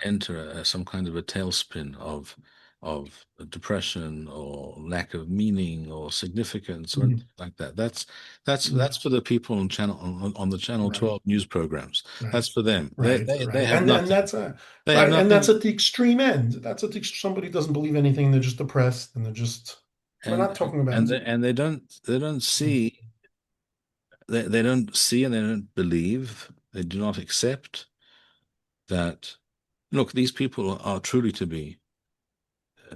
enter some kind of a tailspin of depression or lack of meaning or significance or anything Hmm. like that. That's for the people on the Channel Right. 12 news programs. Right. That's for them. Right. They Right. have And nothing. that's a They have right. And that's nothing, at the extreme end. That's at the, somebody doesn't believe anything. They're just depressed and they're just. We're not talking about. and they don't see they don't see and they don't believe. They do not accept that. Look, these people are truly to be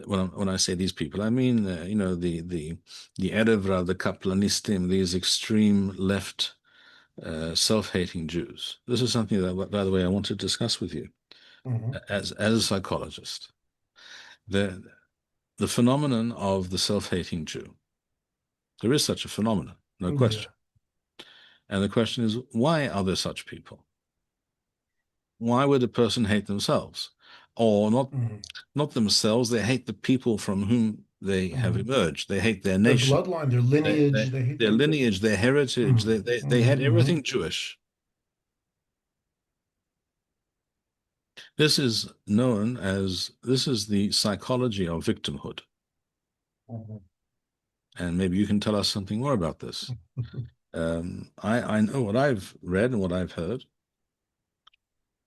when I say these people, I mean the Erevra, the Kaplanistim, these extreme left self-hating Jews. This is something that, by the way, I want to discuss with you Hmm. as a psychologist. The the phenomenon of the self-hating Jew. There is such a phenomenon, no Yeah. question. And the question is, why are there such people? Why would a person hate themselves, or Hmm. not themselves? They hate the people from whom they have Hmm. emerged. They hate their Their nation, bloodline, their their, lineage, their, they hate their them. lineage, their heritage. Hmm. They had Hmm. everything Jewish. This is the psychology of victimhood. Hmm. And maybe you can tell us something more about this. I know what I've read and what I've heard,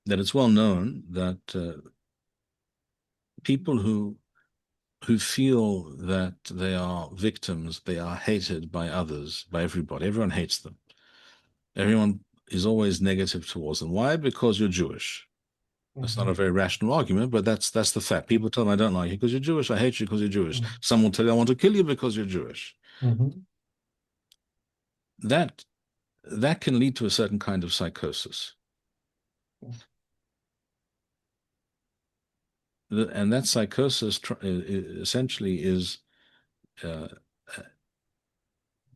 that it's well known that people who feel that they are victims, they are hated by others, by everybody. Everyone hates them. Everyone is always negative towards them. Why? Because you're Jewish. That's not a Hmm. very rational argument, but that's the fact. People tell me I don't like you because you're Jewish. I hate you because you're Jewish. Some will tell you I want to kill you because you're Jewish. Hmm. That that can lead to a certain kind of psychosis, and that psychosis essentially is uh,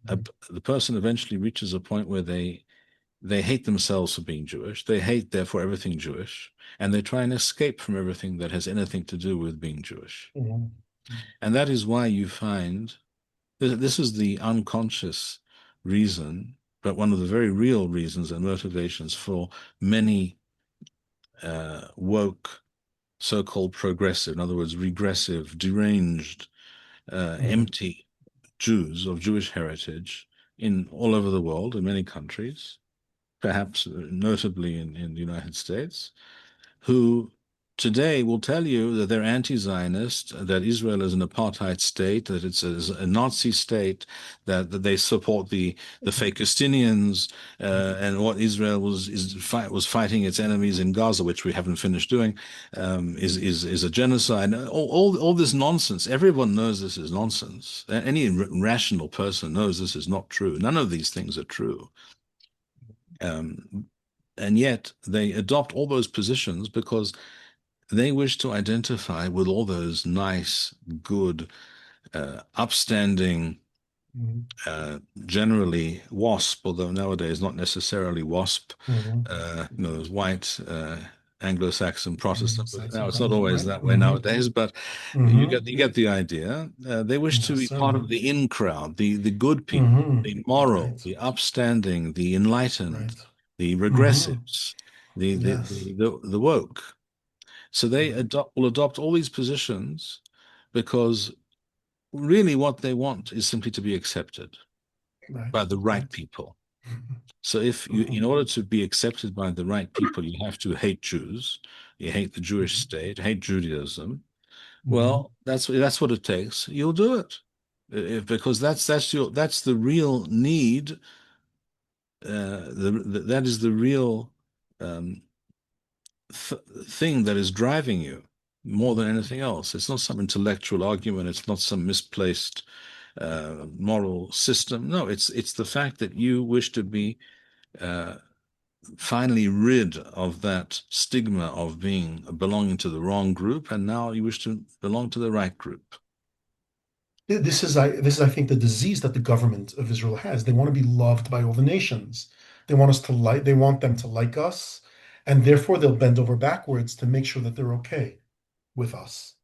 a, the person eventually reaches a point where They hate themselves for being Jewish. They hate, therefore, everything Jewish, and they try and escape from everything that has anything to do with being Jewish. Mhm. And that is why you find this is the unconscious reason, but one of the very real reasons and motivations for many woke, so-called progressive, in other words, regressive, deranged, Mhm. empty Jews of Jewish heritage in all over the world, in many countries, perhaps notably in the United States, who today will tell you that they're anti-Zionist, that Israel is an apartheid state, that it's a Nazi state, that they support the Fakistinians, and what Israel was fighting its enemies in Gaza, which we haven't finished doing, is a genocide. All this nonsense. Everyone knows this is nonsense. Any rational person knows this is not true. None of these things are true. Um, and yet they adopt all those positions because they wish to identify with all those nice, good, upstanding, Mhm. generally WASP, although nowadays not necessarily WASP, Mhm. those white Anglo-Saxon Protestant. But now Saxon it's not Protestant, always right? that way nowadays. But Hmm. you get the idea. They wish to Yes, be part of certainly. the in crowd, the good people, Hmm. the moral, Right. the upstanding, the enlightened, Right. the Hmm. regressives, Yes. the woke. So they Right. will adopt all these positions because really what they want is simply to be accepted Right. by the right Right. people. So if you, Hmm. in order to be accepted by the right people, you have to hate Jews, you hate the Jewish Hmm. state, hate Judaism. Hmm. Well, that's what it takes. You'll do it. Because that's the real need. That is the real um, thing that is driving you more than anything else. It's not some intellectual argument. It's not some misplaced moral system. No, it's the fact that you wish to be uh, finally rid of that stigma of being belonging to the wrong group, and now you wish to belong to the right group. This is, I think, the disease that the government of Israel has. They want to be loved by all the nations. They want us to like, they want them to like us, and therefore they'll bend over backwards to make sure that they're okay with us.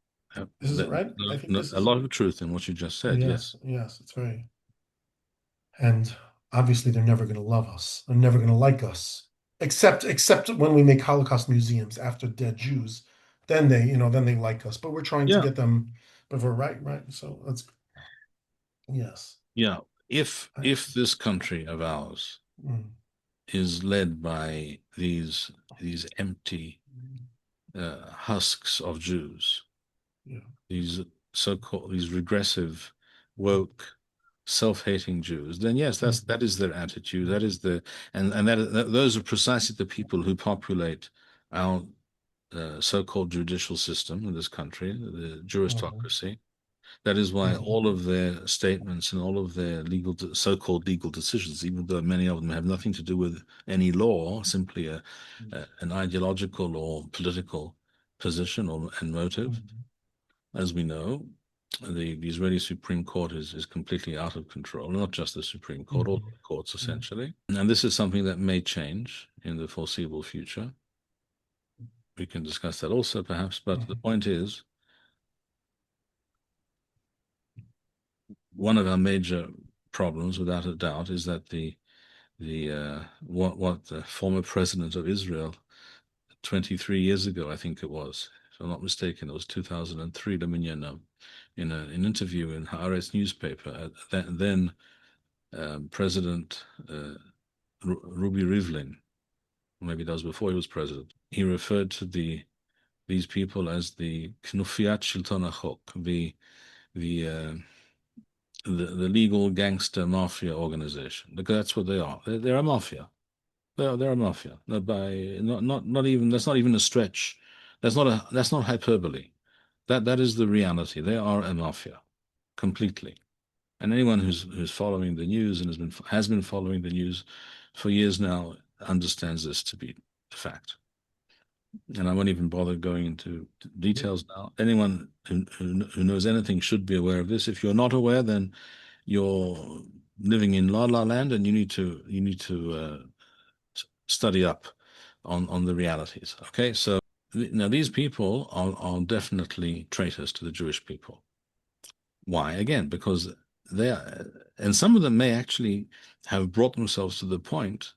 This is it, right? I think this A is, lot of truth in what you just said. Yes. yes, yes, it's very, and obviously they're never going to love us. They're never going to like us, except when we make Holocaust museums after dead Jews. Then they, then they like us. But we're trying to Yeah. get them, but we're right, right. So that's, yes. Yeah. I, If this country of ours mm, is led by these empty husks of Jews, yeah. these so-called these regressive, woke, self-hating Jews, then yes, Mm, that is their attitude. That is the and those are precisely the people who populate our so-called judicial system in this country, the mhm, juristocracy. That is why mhm, all of their statements and all of their so-called legal decisions, even though many of them have nothing to do with any law, simply an ideological or political position and motive, mhm, as we know, the Israeli Supreme Court is completely out of control. Not just the Supreme Court, all mhm, the courts mhm, essentially. And this is something that may change in the foreseeable future. We can discuss that also, perhaps. But the mhm, point is, one of our major problems, without a doubt, is that the what the former president of Israel 23 years ago, I think it was, if I'm not mistaken, it was 2003, Dominion, in an interview in Haaretz newspaper, then President Ruby Rivlin, maybe that was before he was president, he referred to these people as the Knufiat Shilton HaChok, the the legal gangster mafia organization, because that's what they are. They're a mafia. They're a mafia. Not even that's not even a stretch. That's not hyperbole. That is the reality. They are a mafia completely. And anyone who's following the news and has been following the news for years now understands this to be a fact. And I won't even bother going into details now. Anyone who knows anything should be aware of this. If you're not aware, then you're living in la la land, and you need to study up on the realities. Okay, so now these people are definitely traitors to the Jewish people. Why? Again, because they are, and some of them may actually have brought themselves to the point,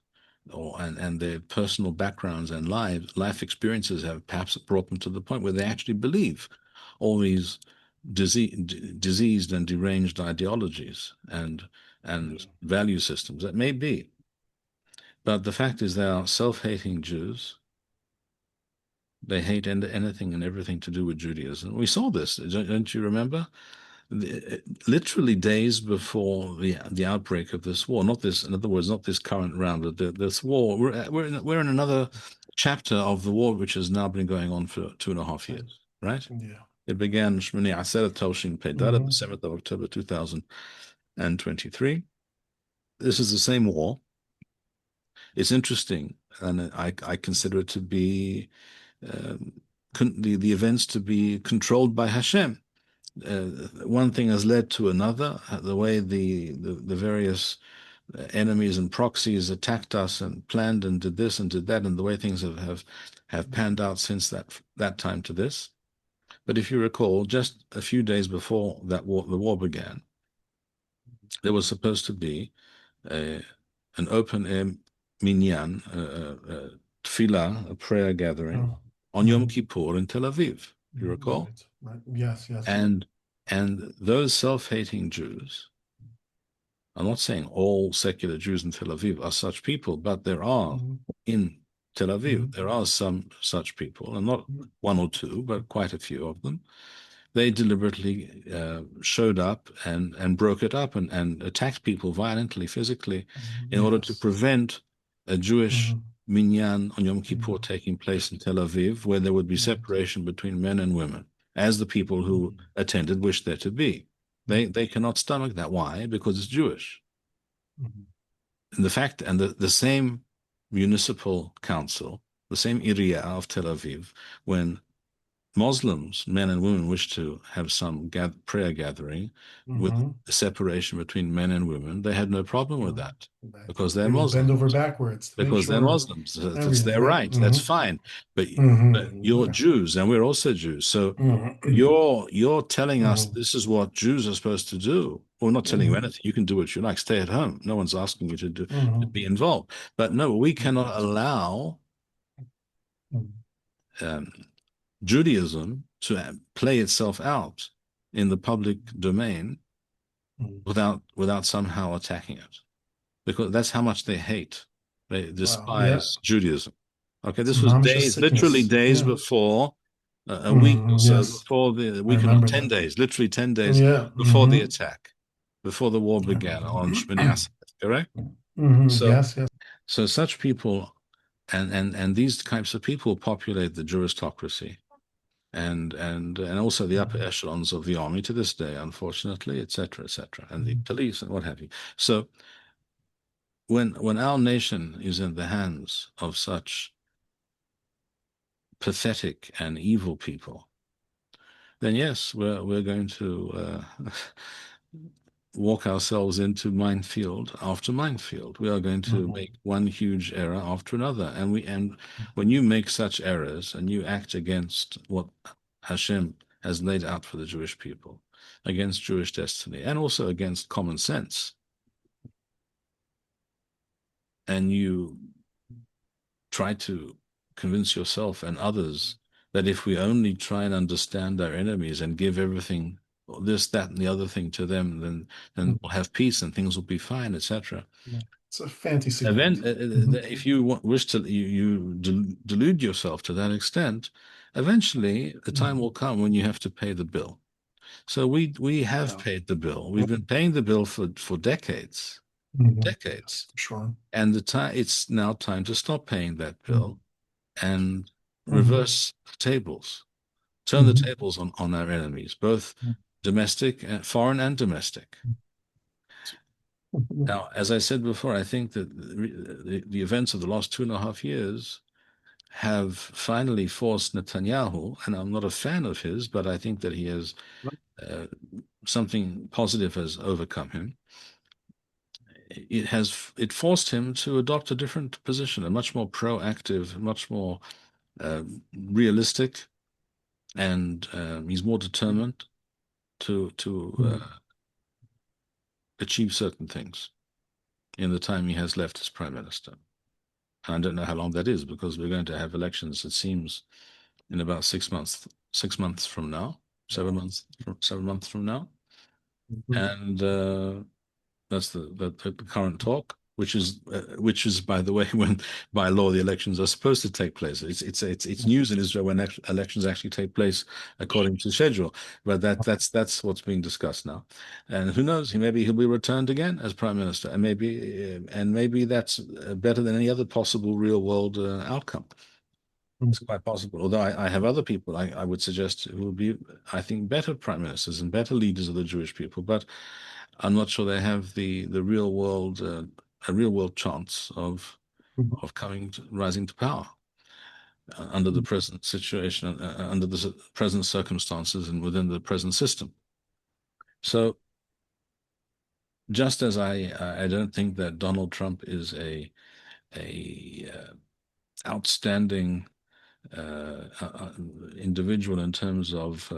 and their personal backgrounds and life experiences have perhaps brought them to the point where they actually believe all these diseased and deranged ideologies and value systems. That may be, but the fact is they are self-hating Jews. They hate anything and everything to do with Judaism. We saw this, don't you remember? Literally days before the outbreak of this war, not this, in other words, not this current round, but this war. We're in another chapter of the war, which has now been going on for 2.5 years, right? Yeah. It began Shmini Aseret Toshin Pedar, the 7th of October 2023. This is the same war. It's interesting, and I consider it to be the events to be controlled by Hashem. One thing has led to another. The way the various enemies and proxies attacked us and planned and did this and did that, and the way things have panned out since that time to this. But if you recall, just a few days before the war began, there was supposed to be an open air minyan, tefillah, a prayer gathering on Yom Kippur in Tel Aviv. Do you recall? Right. Yes, yes. And those self-hating Jews, I'm not saying all secular Jews in Tel Aviv are such people, but there are in Tel Aviv, there are some such people, and not one or two, but quite a few of them. They deliberately showed up and broke it up and attacked people violently, physically, in order to prevent a Jewish minyan on Yom Kippur taking place in Tel Aviv, where there would be separation between men and women, as the people who attended wished there to be. They cannot stomach that. Why? Because it's Jewish. And the same municipal council, the same area of Tel Aviv, when Muslims, men and women, wish to have some prayer gathering with a separation between men and women, they had no problem with that because they're They will bend Muslims. over backwards to make Because they're sure Muslims. That's everything. their right. That's fine. But you're Jews and we're also Jews. So you're telling us this is what Jews are supposed to do. We're not telling you anything. You can do what you like. Stay at home. No one's asking you to be involved. But no, we cannot allow Judaism to play itself out in the public domain without somehow attacking it, because that's how much they hate. They despise Judaism. Okay, this was literally days before, a week or so before the week, not 10 days, literally 10 days before the attack, before the war began on Shmini Aseret, correct? Yes, yes. So such people and these types of people populate the juristocracy and also the upper echelons of the army to this day, unfortunately, etc., and the police and what have you. So when our nation is in the hands of such pathetic and evil people, then yes, we're going to walk ourselves into minefield after minefield. We are going to make one huge error after another, and when you make such errors and you act against what Hashem has laid out for the Jewish people, against Jewish destiny, and also against common sense, and you try to convince yourself and others that if we only try and understand our enemies and give everything, this, that, and the other thing to them, then we'll have peace and things will be fine, etc. It's a fantasy And land. then, if you wish to, delude yourself to that extent, eventually the time will come when you have to pay the bill. So we have paid the bill. We've been paying the bill for decades, decades. Sure. And it's now time to stop paying that bill and reverse tables, turn the tables on our enemies, both domestic, foreign and domestic. Now, as I said before, I think that the events of the last 2.5 years have finally forced Netanyahu, and I'm not a fan of his, but I think that he has something positive has overcome him. it forced him to adopt a different position, a much more proactive, much more uh, realistic, and he's more determined to achieve certain things in the time he has left as prime minister. And I don't know how long that is because we're going to have elections, it seems, in about 6 months, 6 months from now, 7 months from now. Mhm. And that's the current talk, which is by the way, when by law the elections are supposed to take place. It's news in Israel when elections actually take place according to schedule. But that's what's being discussed now. And who knows? Maybe he'll be returned again as prime minister, and maybe that's better than any other possible real world outcome. It's quite possible. Although I have other people I would suggest who would be, I think, better prime ministers and better leaders of the Jewish people, but I'm not sure they have the real world a real world chance of rising to power under the present situation, under the present circumstances, and within the present system. So just as I don't think that Donald Trump is a outstanding individual in terms of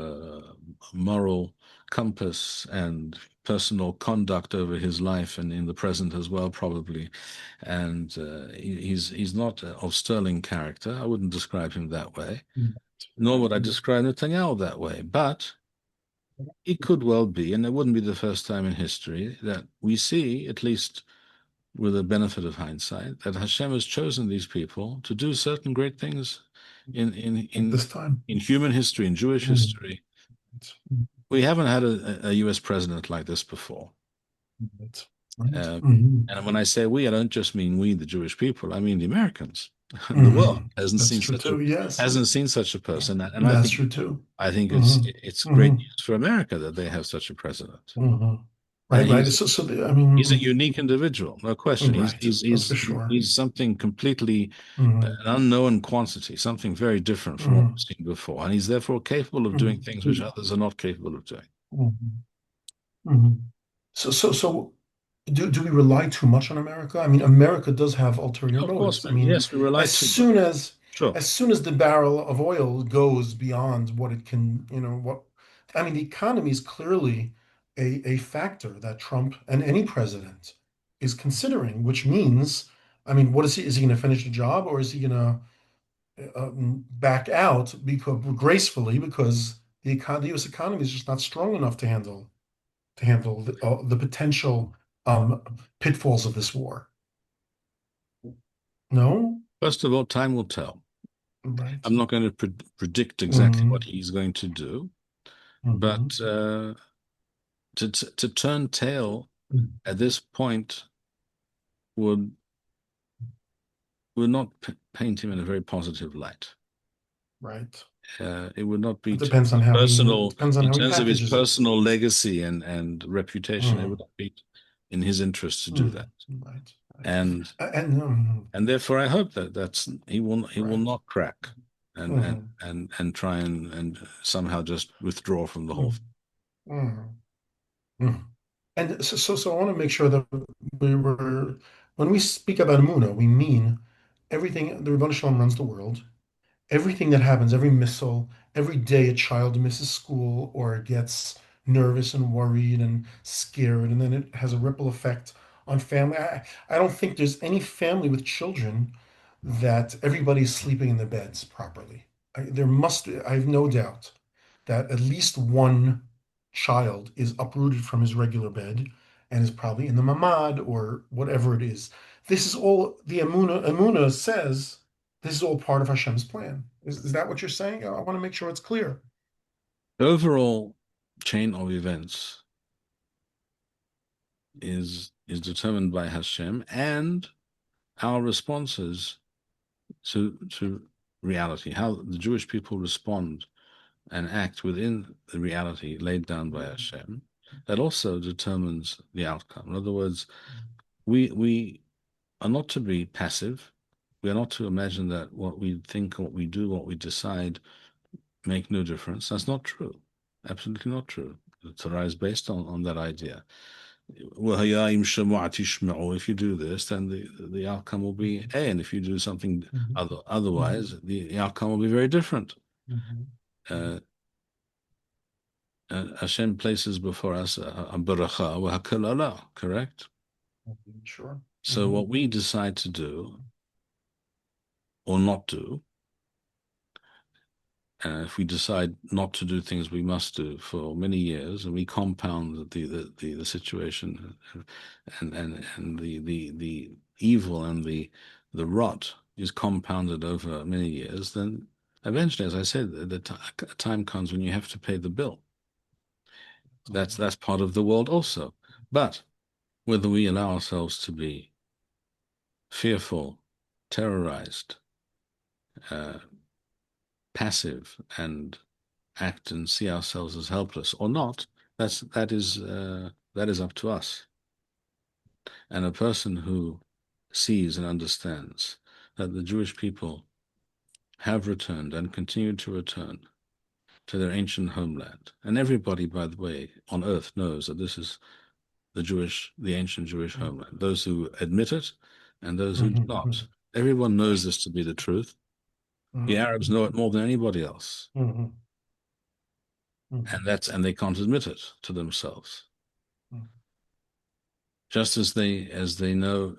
moral compass and personal conduct over his life and in the present as well, probably. And he's not of sterling character. I wouldn't describe him that way, nor would I describe Netanyahu that way. But it could well be, and it wouldn't be the first time in history that we see, at least with the benefit of hindsight, that Hashem has chosen these people to do certain great things in in At in this time. in human history, in Jewish Mhm. history. We haven't had a U.S. president like this before. Right. Right. Uh, Mhm. and when I say we, I don't just mean we, the Jewish people. I mean the Americans. The world Mhm. hasn't That's seen true too. Yes. such a person, and That's true too. I think Hmm. it's great Hmm. news for America that they have such a president. Hmm. And Right. Right. I mean, he's a unique individual, no question. right. For sure. He's something completely Hmm. an unknown quantity, something very different from what Hmm. we've seen before, and he's therefore capable of doing things which others are not capable of doing. Hmm. Hmm. So, do we rely too much on America? I mean, America does have ulterior Of course, motives. I mean, yes, we rely as too much. soon as Sure. the barrel of oil goes beyond what it can, what I mean, the economy is clearly a factor that Trump and any president is considering, which means, I mean, what is he going to finish the job, or is he going to back out because gracefully because the U.S. economy is just not strong enough to handle the potential um, pitfalls of this war. No? First of all, time will tell. Right. I'm not going to predict exactly what Hmm. he's going to do, Hmm. but to turn tail at this point would not paint him in a very positive light. Right. It would not be It depends on personal in how he terms of his packages it. personal legacy and reputation. It would Hmm. not be in his interest to do Hmm. that. Right. Right. And And therefore, I hope that he will right. not crack Hmm. and try and somehow just withdraw from the whole Hmm. thing. Hmm. Hmm. And so I want to make sure that when we speak about Emuna, we mean everything. The Rebbeinu Shalom runs the world. Everything that happens, every missile, every day a child misses school or gets nervous and worried and scared, and then it has a ripple effect on family. I don't think there's any family with children that everybody's sleeping in their beds properly. I have no doubt that at least one child is uprooted from his regular bed and is probably in the mamad or whatever it is. This is all the Emuna says this is all part of Hashem's plan. Is that what you're saying? I want to make sure it's clear. The overall chain of events is determined by Hashem and our responses to reality, how the Jewish people respond and act within the reality laid down by Hashem, that also determines the outcome. In other words, we are not to be passive. We are not to imagine that what we think, what we do, what we decide make no difference. That's not true. Absolutely not true. The Torah is based on that idea. If you do this, then the outcome will be A, and if you do something Mhm. Mhm. otherwise, the outcome will be very different. Mhm. Uh, Hashem places before us a beracha wa hakol ala, correct? Mhm. Sure. So Mhm. what we decide to do or not do, if we decide not to do things we must do for many years, and we compound the situation, and the evil and the rot is compounded over many years, then eventually, as I said, a time comes when you have to pay the bill. That's part of the world also. But whether we allow ourselves to be fearful, terrorized, uh, passive, and act and see ourselves as helpless or not, that is up to us. And a person who sees and understands that the Jewish people have returned and continue to return to their ancient homeland, and everybody, by the way, on earth knows that this is the ancient Jewish homeland. Those who admit it and those who do not. Mhm. Everyone knows this to be the truth. The Mhm. Arabs know it more than anybody else, Mhm. Mhm. and they can't admit it to themselves. Mhm. Just as they know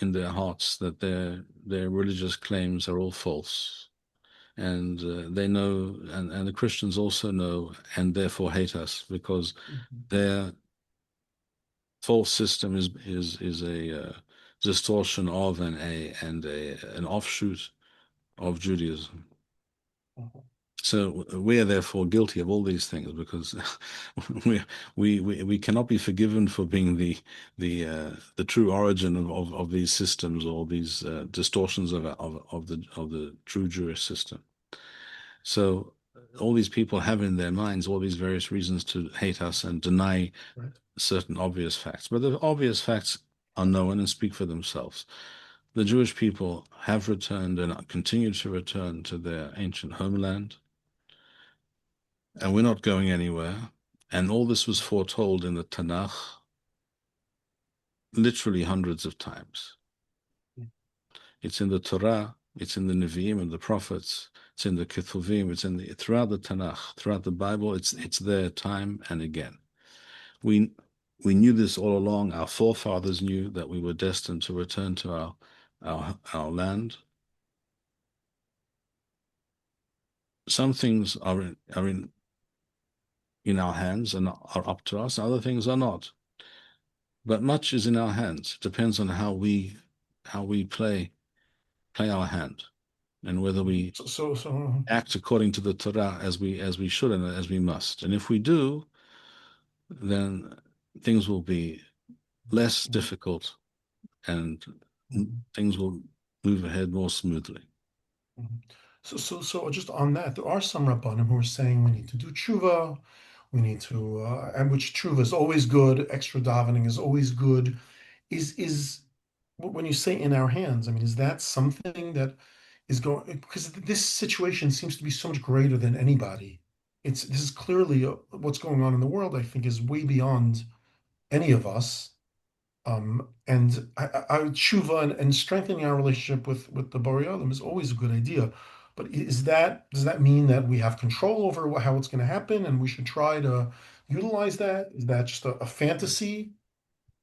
in their hearts that their religious claims are all false, and they know, and the Christians also know, and therefore hate us because Mhm. their false system is a distortion of an offshoot of Judaism. Mhm. So we are therefore guilty of all these things because we we cannot be forgiven for being the true origin of these systems or these distortions of the true Jewish system. So all these people have in their minds all these various reasons to hate us and deny Right. certain obvious facts. But the obvious facts are known and speak for themselves. The Jewish people have returned and continue to return to their ancient homeland, and we're not going anywhere. And all this was foretold in the Tanakh literally hundreds of times. It's in the Torah, it's in the Nevi'im and the prophets, it's in the Ketuvim, it's in throughout the Tanakh, throughout the Bible. It's there time and again. We we knew this all along. Our forefathers knew that we were destined to return to our land. Some things are in our hands and are up to us. Other things are not. But much is in our hands. It depends on how we play our hand and whether we So, act according to the Torah as we should and as we must. And if we do, then things will be less difficult and Mhm. things will move ahead more smoothly. Mhm. So just on that, there are some Rabbanim who are saying we need to do tshuva, we need to, and which tshuva is always good, extra davening is always good. Is when you say in our hands, I mean, is that something that is going, because this situation seems to be so much greater than anybody. This is clearly what's going on in the world, I think, is way beyond any of us. And tshuva and strengthening our relationship with the Borei Olam is always a good idea. But does that mean that we have control over how it's going to happen, and we should try to utilize that? Is that just a fantasy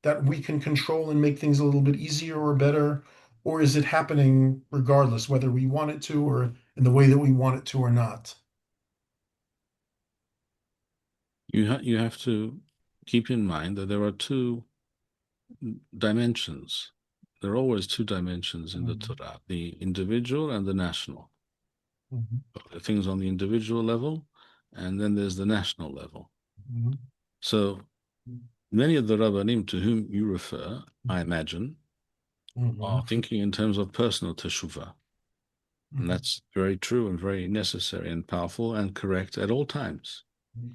that we can control and make things a little bit easier or better, or is it happening regardless, whether we want it to or in the way that we want it to or not? You have to keep in mind that there are two dimensions. There are always two dimensions in the Mhm. Torah, the individual and the national. Mhm. Things on the individual level, and then there's the national level. Mhm. So many of the Rabbanim to whom you refer, I imagine, are Mhm. thinking in terms of personal teshuvah. And Mhm. that's very true and very necessary and powerful and correct at all times.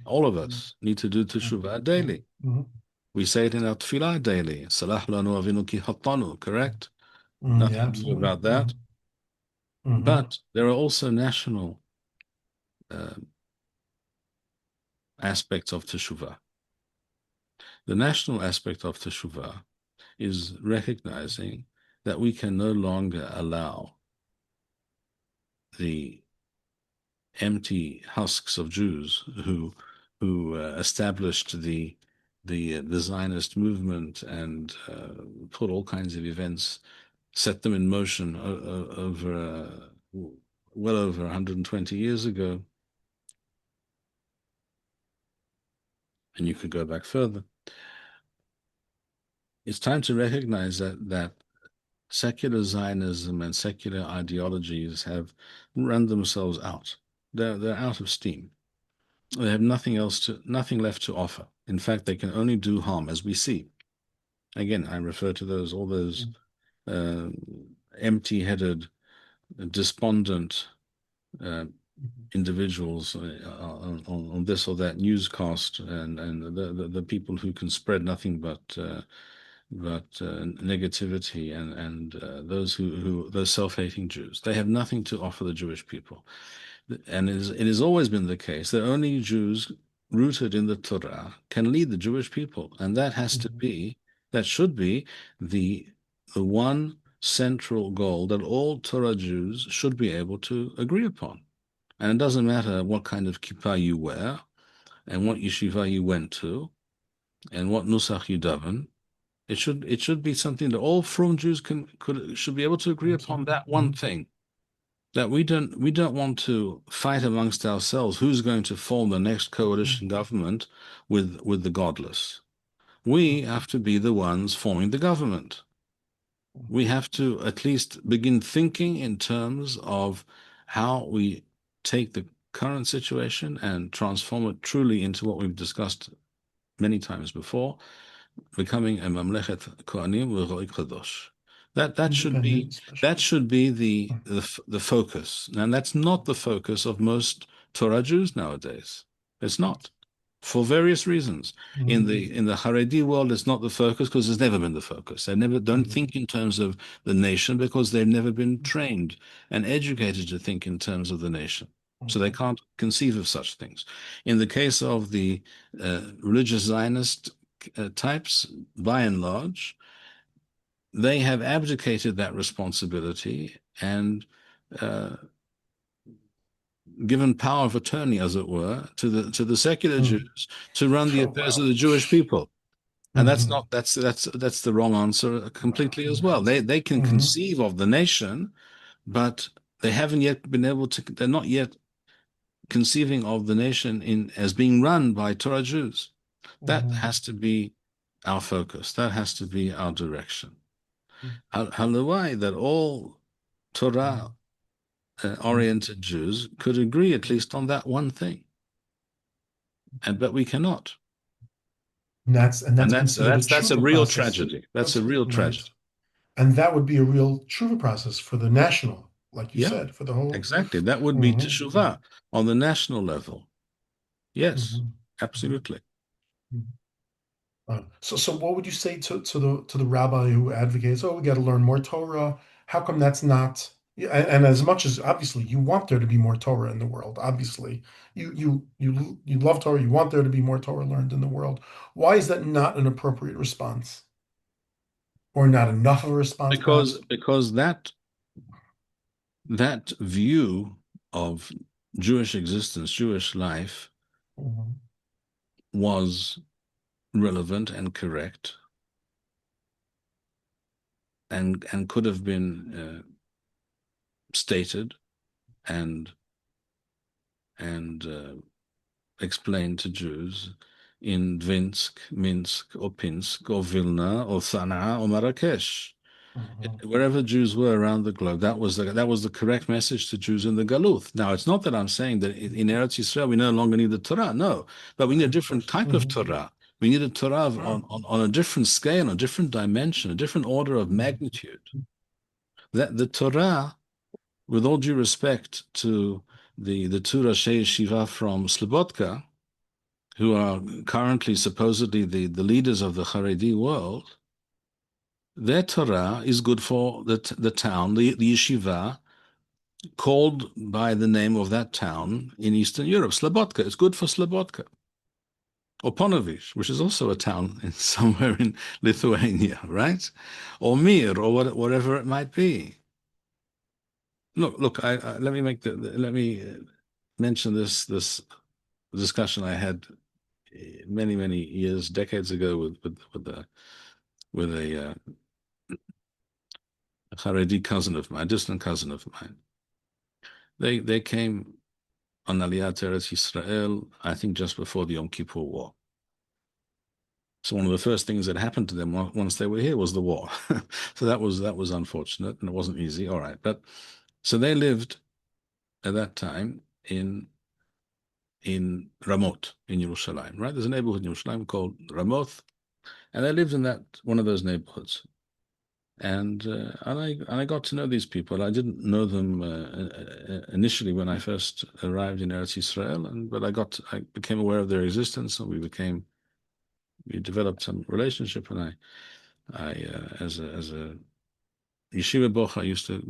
All of us need to do teshuvah daily. Mhm. We say it in our tefillah daily. Salah lanu avinu ki hattanu, correct? Yeah, Nothing new absolutely. about that. Mhm. But there are also national uh, aspects of teshuvah. The national aspect of teshuvah is recognizing that we can no longer allow the empty husks of Jews who established the Zionist movement and put all kinds of events, set them in motion over well over 120 years ago, and you could go back further. It's time to recognize that secular Zionism and secular ideologies have run themselves out. They're out of steam. They have nothing left to offer. In fact, they can only do harm, as we see. Again, I refer to all those uh, empty-headed, despondent individuals on this or that newscast, and the people who can spread nothing but negativity, and those self-hating Jews. They have nothing to offer the Jewish people. And it has always been the case that only Jews rooted in the Torah can lead the Jewish people. And that should be the one central goal that all Torah Jews should be able to agree upon. And it doesn't matter what kind of kippah you wear, and what yeshiva you went to, and what nusach you daven. It should be something that all frum Jews should be able to agree upon, that one thing. That we don't want to fight amongst ourselves who's going to form the next coalition government with the godless. We have to be the ones forming the government. We have to at least begin thinking in terms of how we take the current situation and transform it truly into what we've discussed many times before, becoming a mamlechet kohanim v'ro'i kadosh. That should be the focus, and that's not the focus of most Torah Jews nowadays. It's not, for various reasons. In the Haredi world, it's not the focus because it's never been the focus. They never don't think in terms of the nation because they've never been trained and educated to think in terms of the nation. So they can't conceive of such things. In the case of the religious Zionist types, by and large, they have abdicated that responsibility and given power of attorney, as it were, to the secular Jews to run the affairs of the Jewish people. And that's the wrong answer completely as well. They can conceive of the nation, but they haven't yet been able to. They're not yet conceiving of the nation as being run by Torah Jews. That has to be our focus. That has to be our direction. Halavai, that all Torah oriented Jews could agree at least on that one thing, but we cannot. And that's a real tragedy. That's a real tragedy. And that would be a real tshuva process for the national, like you said, for the whole. Exactly. That would be teshuvah on the national level. Yes, absolutely. So what would you say to the rabbi who advocates, oh, we got to learn more Torah? How come that's not? And as much as obviously you want there to be more Torah in the world, obviously you love Torah, you want there to be more Torah learned in the world. Why is that not an appropriate response, or not enough of a response? Because that view of Jewish existence, Jewish life, was relevant and correct, and could have been stated and explained to Jews in Dvinsk, Minsk, or Pinsk, or Vilna, or Sana'a, or Marrakesh. Wherever Jews were around the globe, that was the correct message to Jews in the Galuth. Now, it's not that I'm saying that in Eretz Yisrael we no longer need the Torah, no, but we need a different type of Torah. We need a Torah on a different scale, a different dimension, a different order of magnitude. That the Torah, with all due respect to the two Rashi Yeshiva from Slobodka, who are currently supposedly the leaders of the Haredi world, their Torah is good for the town, the yeshiva, called by the name of that town in Eastern Europe, Slobodka. It's good for Slobodka. or Ponovich, which is also a town in somewhere in Lithuania, right? Or Mir, or whatever it might be. Look. Let me let me mention this discussion I had many years, decades ago with a Haredi cousin of mine, a distant cousin of mine. They came on Aliyat Eretz Yisrael, I think just before the Yom Kippur War. So one of the first things that happened to them once they were here was the war. So that was unfortunate and it wasn't easy. All right, but so they lived at that time in Ramot in Yerushalayim, right? There's a neighborhood in Yerushalayim called Ramoth, and they lived in that one of those neighborhoods. And I got to know these people. I didn't know them initially when I first arrived in Eretz Yisrael, but I became aware of their existence, and we developed some relationship. And as a yeshiva boch, I used to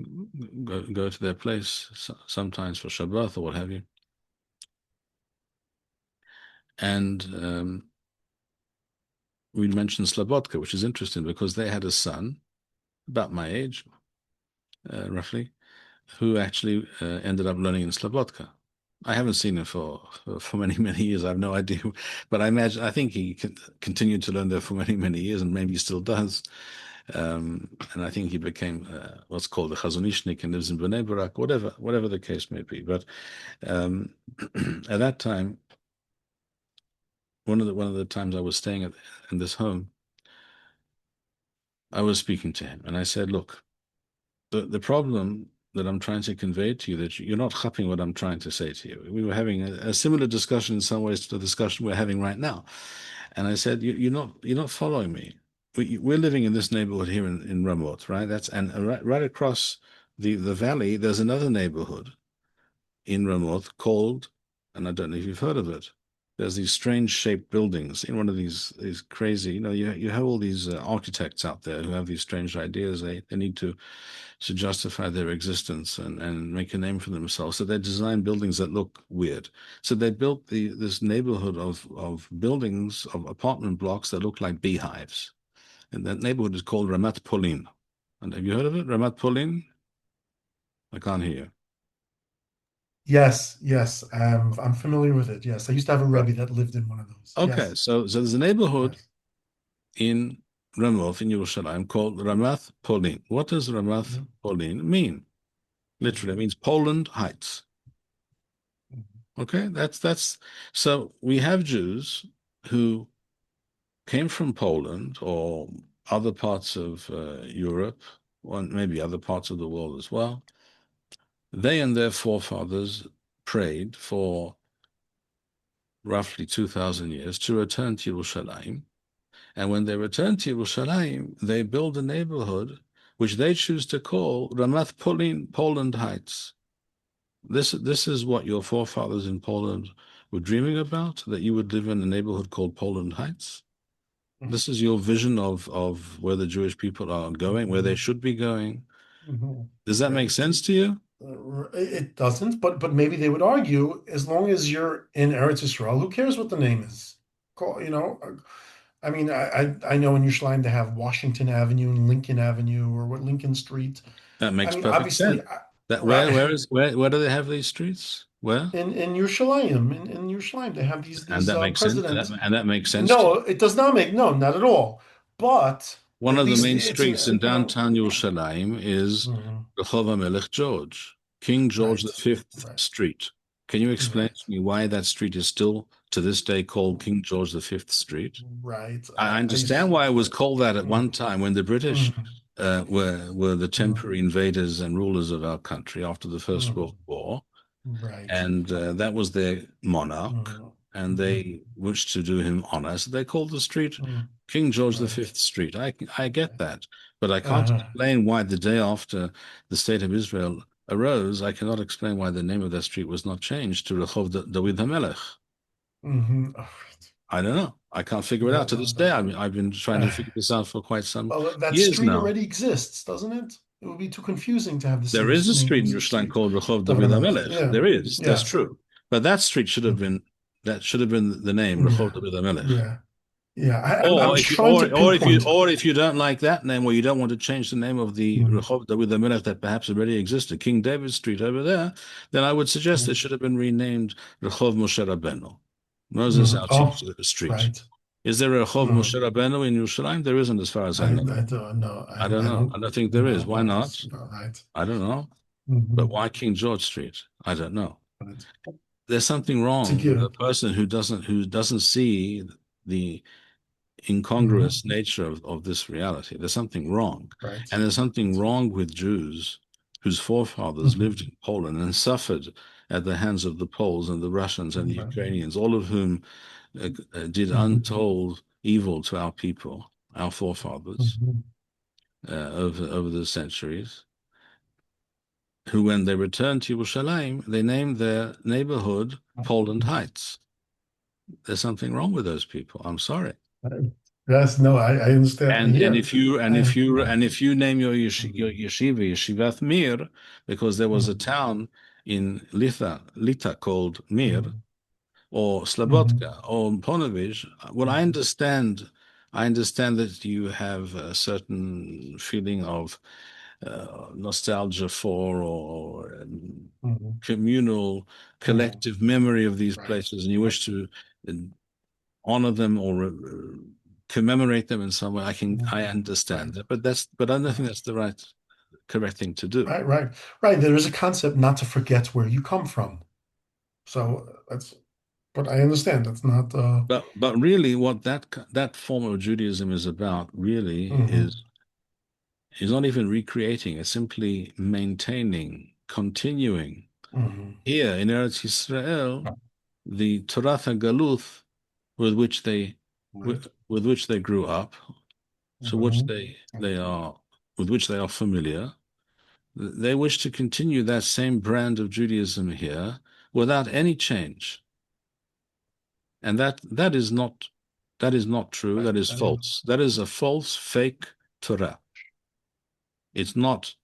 go to their place sometimes for Shabbat or what have you. And we mentioned Slobodka, which is interesting because they had a son about my age, roughly, who actually ended up learning in Slobodka. I haven't seen him for many years. I have no idea, but I think he continued to learn there for many years, and maybe he still does. And I think he became what's called a Chazonishnik and lives in Bnei Brak, whatever the case may be. But at that time, one of the times I was staying in this home, I was speaking to him, and I said, "Look, the problem that I'm trying to convey to you, that you're not chapping what I'm trying to say to you. We were having a similar discussion in some ways to the discussion we're having right now." And I said, you're not following me. We're living in this neighborhood here in Ramot, right? Right across the valley, there's another neighborhood in Ramot called, and I don't know if you've heard of it. There's these strange shaped buildings in one of these crazy, you have all these architects out there who have these strange ideas. They need to justify their existence and make a name for themselves. So they design buildings that look weird. So they built this neighborhood of buildings, of apartment blocks that look like beehives. And that neighborhood is called Ramat Polin. And have you heard of it? Ramat Polin? I can't hear you. Yes, yes, I'm familiar with it. Yes, I used to have a Rebbe that lived in one of those. Okay, Yes, so there's a neighborhood yes. in Ramoth in Yerushalayim called Ramath Polin. What does Ramath Mhm, Polin mean? Literally, it mhm, means Poland Heights. mhm, Okay, that's so we have Jews who came from Poland or other parts of Europe, or maybe other parts of the world as well. They and their forefathers prayed for roughly 2,000 years to return to Yerushalayim. And when they return to Yerushalayim, they build a neighborhood which they choose to call Ramath Polin, Poland Heights. This is what your forefathers in Poland were dreaming about, that you would live in a neighborhood called Poland Heights. mhm, This is your vision of where the Jewish people are going, where they mhm, should be going. mhm. Does that make Right. sense to you? It doesn't, but maybe they would argue, as long as you're in Eretz Yisrael, who cares what the name is? I mean, I know in Yerushalayim they have Washington Avenue and Lincoln Avenue, or what, Lincoln Street. That I makes mean, perfect obviously, sense. That right, where do they have these streets? Where? in Yerushalayim, in Yerushalayim, they have And these that makes sense. president. And that makes sense to No, you. it does not make, no, not at all. But One at of the least main it's streets in an. downtown Yerushalayim is Mhm. Rehov HaMelech George, King George Right, the Fifth right, Street. Can you explain right, to me why that street is still to this day called King George the Fifth Street? right. I understand why it was called that at Mm, one time when the British mm, were the mm, temporary invaders and rulers of our country after the First mm, World War, right. and that was their monarch, Mm, and mhm, they wished to do him honor, so they called the street mm, King George the right, Fifth Street. I get right. that, but I can't Uh-huh. explain why the day after the state of Israel arose, I cannot explain why the name of that street was not changed to Rehov David HaMelech. Oh, right. I don't know. I can't figure it No, out to no, this day. no. I've been trying to figure this out for quite some Well, that years street now. already exists, doesn't it? It would be too confusing to have the There same is a street name in as the Yerushalayim street. called Rehov David David HaMelech. HaMelech. Yeah, There is. That's yeah. true. But that street should have Mm, been That should have been the name, Rehov Yeah, David HaMelech. yeah, yeah. I was trying to pinpoint. Or if you don't like that name, or you don't want to change the name of the Mm, Rehov David HaMelech that perhaps already existed, King David Street over there, then I would suggest it mm, should have been renamed Rehov Moshe Rabbeinu, Moses our Oh, teacher street. right. Is there a Rehov Moshe Mm. Rabbeinu in Yerushalayim? There isn't, as far as I know. I don't know. I don't I know. don't I don't think there is. know Why about not? this. No, right. I don't know. But Hmm. why King George Street? I don't know. Right. There's something To wrong with a give. person who doesn't see the incongruous Hmm. nature of this reality. There's something wrong. Right. And there's something Right. wrong with Jews whose forefathers lived Hmm. in Poland and suffered at the hands of the Poles and the Russians and the Ukrainians, all of whom did Hmm. untold evil to our people, our forefathers, Hmm. over the centuries, who, when they returned to Yerushalayim, they named their neighborhood Poland Heights. There's something wrong with those people. I'm sorry. Yes, no, I understand And here. if you Right. name your Mhm. Yeshivat Mir, because there was a Mhm. town in Lita called Mir, Mhm. or Mhm. Slabotka, or Ponovich, well, I understand that you have a certain feeling of nostalgia for, or Mhm. communal, Mhm. collective memory of these Right. places, and you Right. wish to uh, honor them or commemorate them in some way. I Mhm. understand Right. that, but I don't think Right. that's the correct thing to do. Right. Right. Right. There is a concept not to forget where you come from. So that's, but I understand that's not, But really, what that form of Judaism is about really mhm. is not even recreating. It's simply maintaining, continuing. Mhm. Here in Eretz Yisrael, the Torah Galuth with which they Right. with which they grew up, so which Mhm. they are with which they are familiar. They wish to continue that same brand of Judaism here without any change. And that is not true. Right. That is false. That is a false, fake Torah. It's not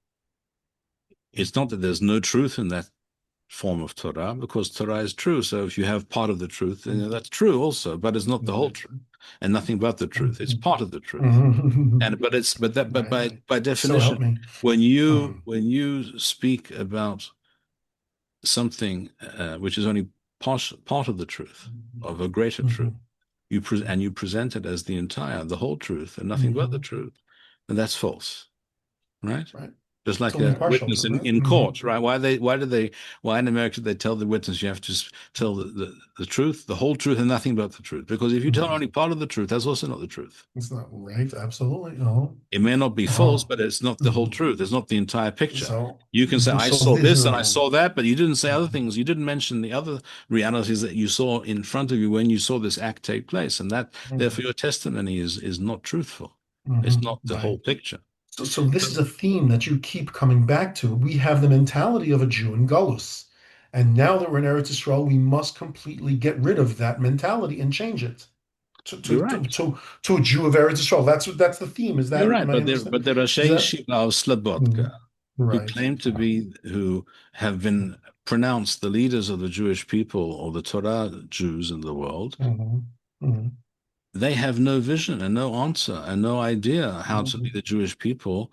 it's not that there's no truth in that form of Torah, because Torah is true. So if you have part of the truth, then that's true also, but it's not the whole truth and nothing but the truth. It's Mhm. part of the truth. Mhm. And but it's but Right. Right. by So help definition, me. Mhm. when you speak about something which is only part of the truth, of a greater truth, Mhm. and you present it as the whole truth, and nothing but the Mhm. truth, and that's false, right? Right. Just It's like only a partial witness truth, right? in Hmm. court, right? Why in America do they tell the witness you have to tell the truth, the whole truth, and nothing but the truth? Because if you tell Hmm. only part of the truth, that's also not the truth. It's not right. Absolutely. Oh. It may not be false, Oh. but it's not the whole Mhm. truth. It's not the entire picture. So, You can say, I so saw this this is and I saw that, but you didn't say other Mhm. things. You didn't mention the other realities that you saw in front of you when you saw this act take place. And that, therefore, Mhm. your testimony is not truthful. It's Mhm. not the whole Right. picture. So this is So a theme that you keep coming back to. We have the mentality of a Jew in Golus. And now that we're in Eretz Yisrael, we must completely get rid of that mentality and change it you're right. to a Jew of Eretz Yisrael. That's the theme. Is You're that, right. am I understand? But there are Is that Sheish of Slobodka Mhm. Right? who have been pronounced the leaders of the Jewish people or the Torah Jews in the world. Mhm. Mhm. They have no vision and no answer and no idea how to lead Mhm. the Jewish people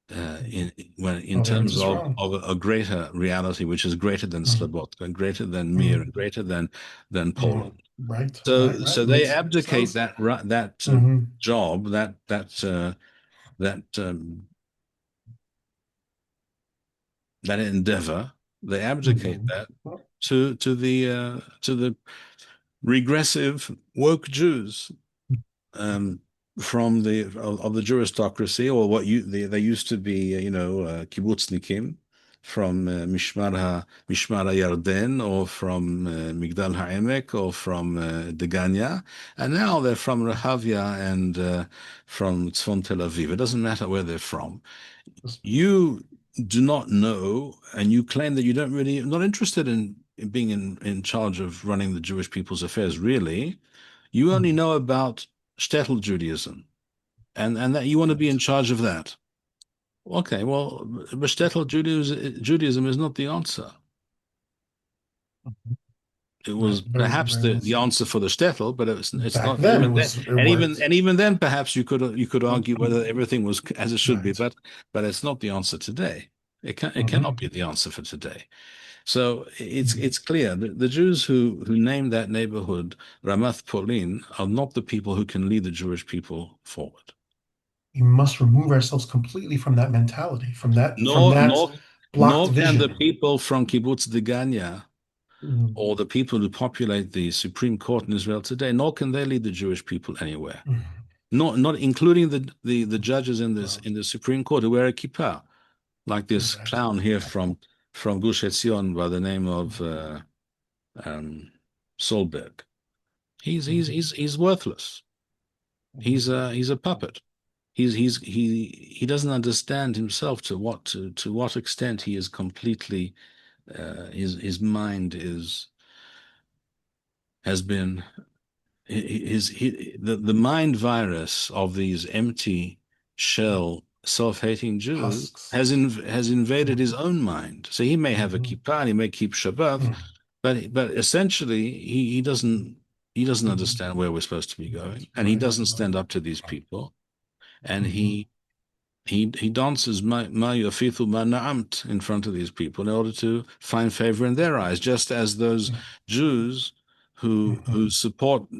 in Of Eretz terms Yisrael. of a greater reality, which is greater than Mhm. Slobodka, greater than Mir, and Mhm. greater than Mhm. Poland. Right, right, So right. they Makes abdicate sense. that Hmm. job, that that endeavor. They abdicate Hmm. that to the regressive woke Jews, um, from of the juristocracy, or they used to be, kibbutznikim from Mishmar Yarden, or from Migdal Ha'emek, or from Degania, and now they're from Rehavia and from Tzfon Tel Aviv. It doesn't matter where they're from. You do not know, and you claim that you don't really not interested in being in charge of running the Jewish people's affairs. Really, you only know about shtetl Judaism, and that you want to be in Right. charge of that. Okay, well, shtetl Judaism is not the answer. it Right. was Very, perhaps very the nice. answer for the shtetl, but it's Back not then, even then. it And worked. even then, perhaps you could argue whether everything was as it should be, Right. but it's not the answer today. It cannot Hmm. be the answer for today. So Hmm. it's clear the Jews who named that neighborhood Ramath Polin are not the people who can lead the Jewish people forward. We must remove ourselves completely from that mentality, from Nor that nor blocked nor can the vision. people from Kibbutz Degania Mm. or the people who populate the Supreme Court in Israel today, nor can they lead the Jewish people anywhere. Mm. Not including the judges Well, in the Supreme Court who wear a kippah, like this correct. clown here from Gush Etzion by the name of um, Solberg. He's worthless. He's a puppet. He doesn't understand himself to what extent he is completely his mind is has been the mind virus of these empty shell self-hating Jews Husks. has invaded his own mind. So he may have a Hmm. kippah, he may keep Shabbat, but essentially he doesn't understand where we're supposed to be going, and he Right. doesn't stand up to these people, and Hmm. he dances ma yafithu ma na'amt in front of these people in order to find favor in their eyes, just as those Jews who Hmm. support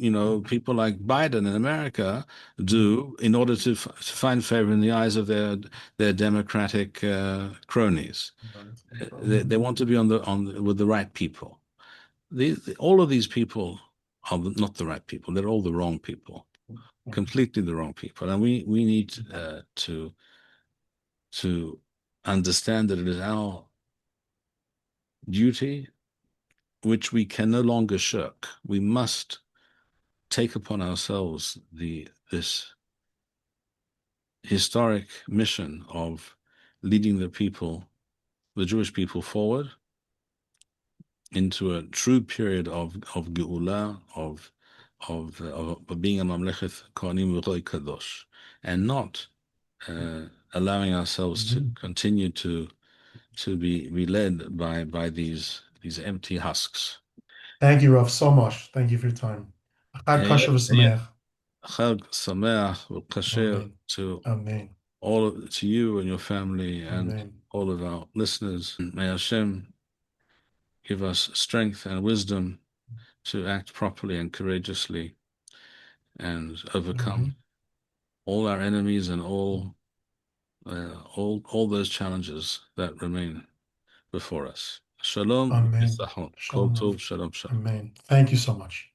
people like Biden in America do in order to find favor in the eyes of their democratic cronies. They want to be with the right people. All of these people are not the right people. They're all the wrong people, completely the wrong people, and we need to understand that it is our duty, which we can no longer shirk. We must take upon ourselves this historic mission of leading the Jewish people forward into a true period of geula, of being a mamlechet kohanim v'roy kadosh, and not allowing ourselves to Hmm. continue to be led by these empty husks. Thank you, Rav, so much. Thank you for your time. Chag Hey, kosher hey, v'sameach. Chag Sameach Kasher Amen. to Amen. to you and your family and Amen. all of our listeners. May Hashem give us strength and wisdom to act properly and courageously and Hmm. overcome all our enemies and all those challenges that remain before us. Shalom, Amen. Bisachon, Kol Shalom, Tov, Rav. Shalom, Shalom. Amen. Thank you so much.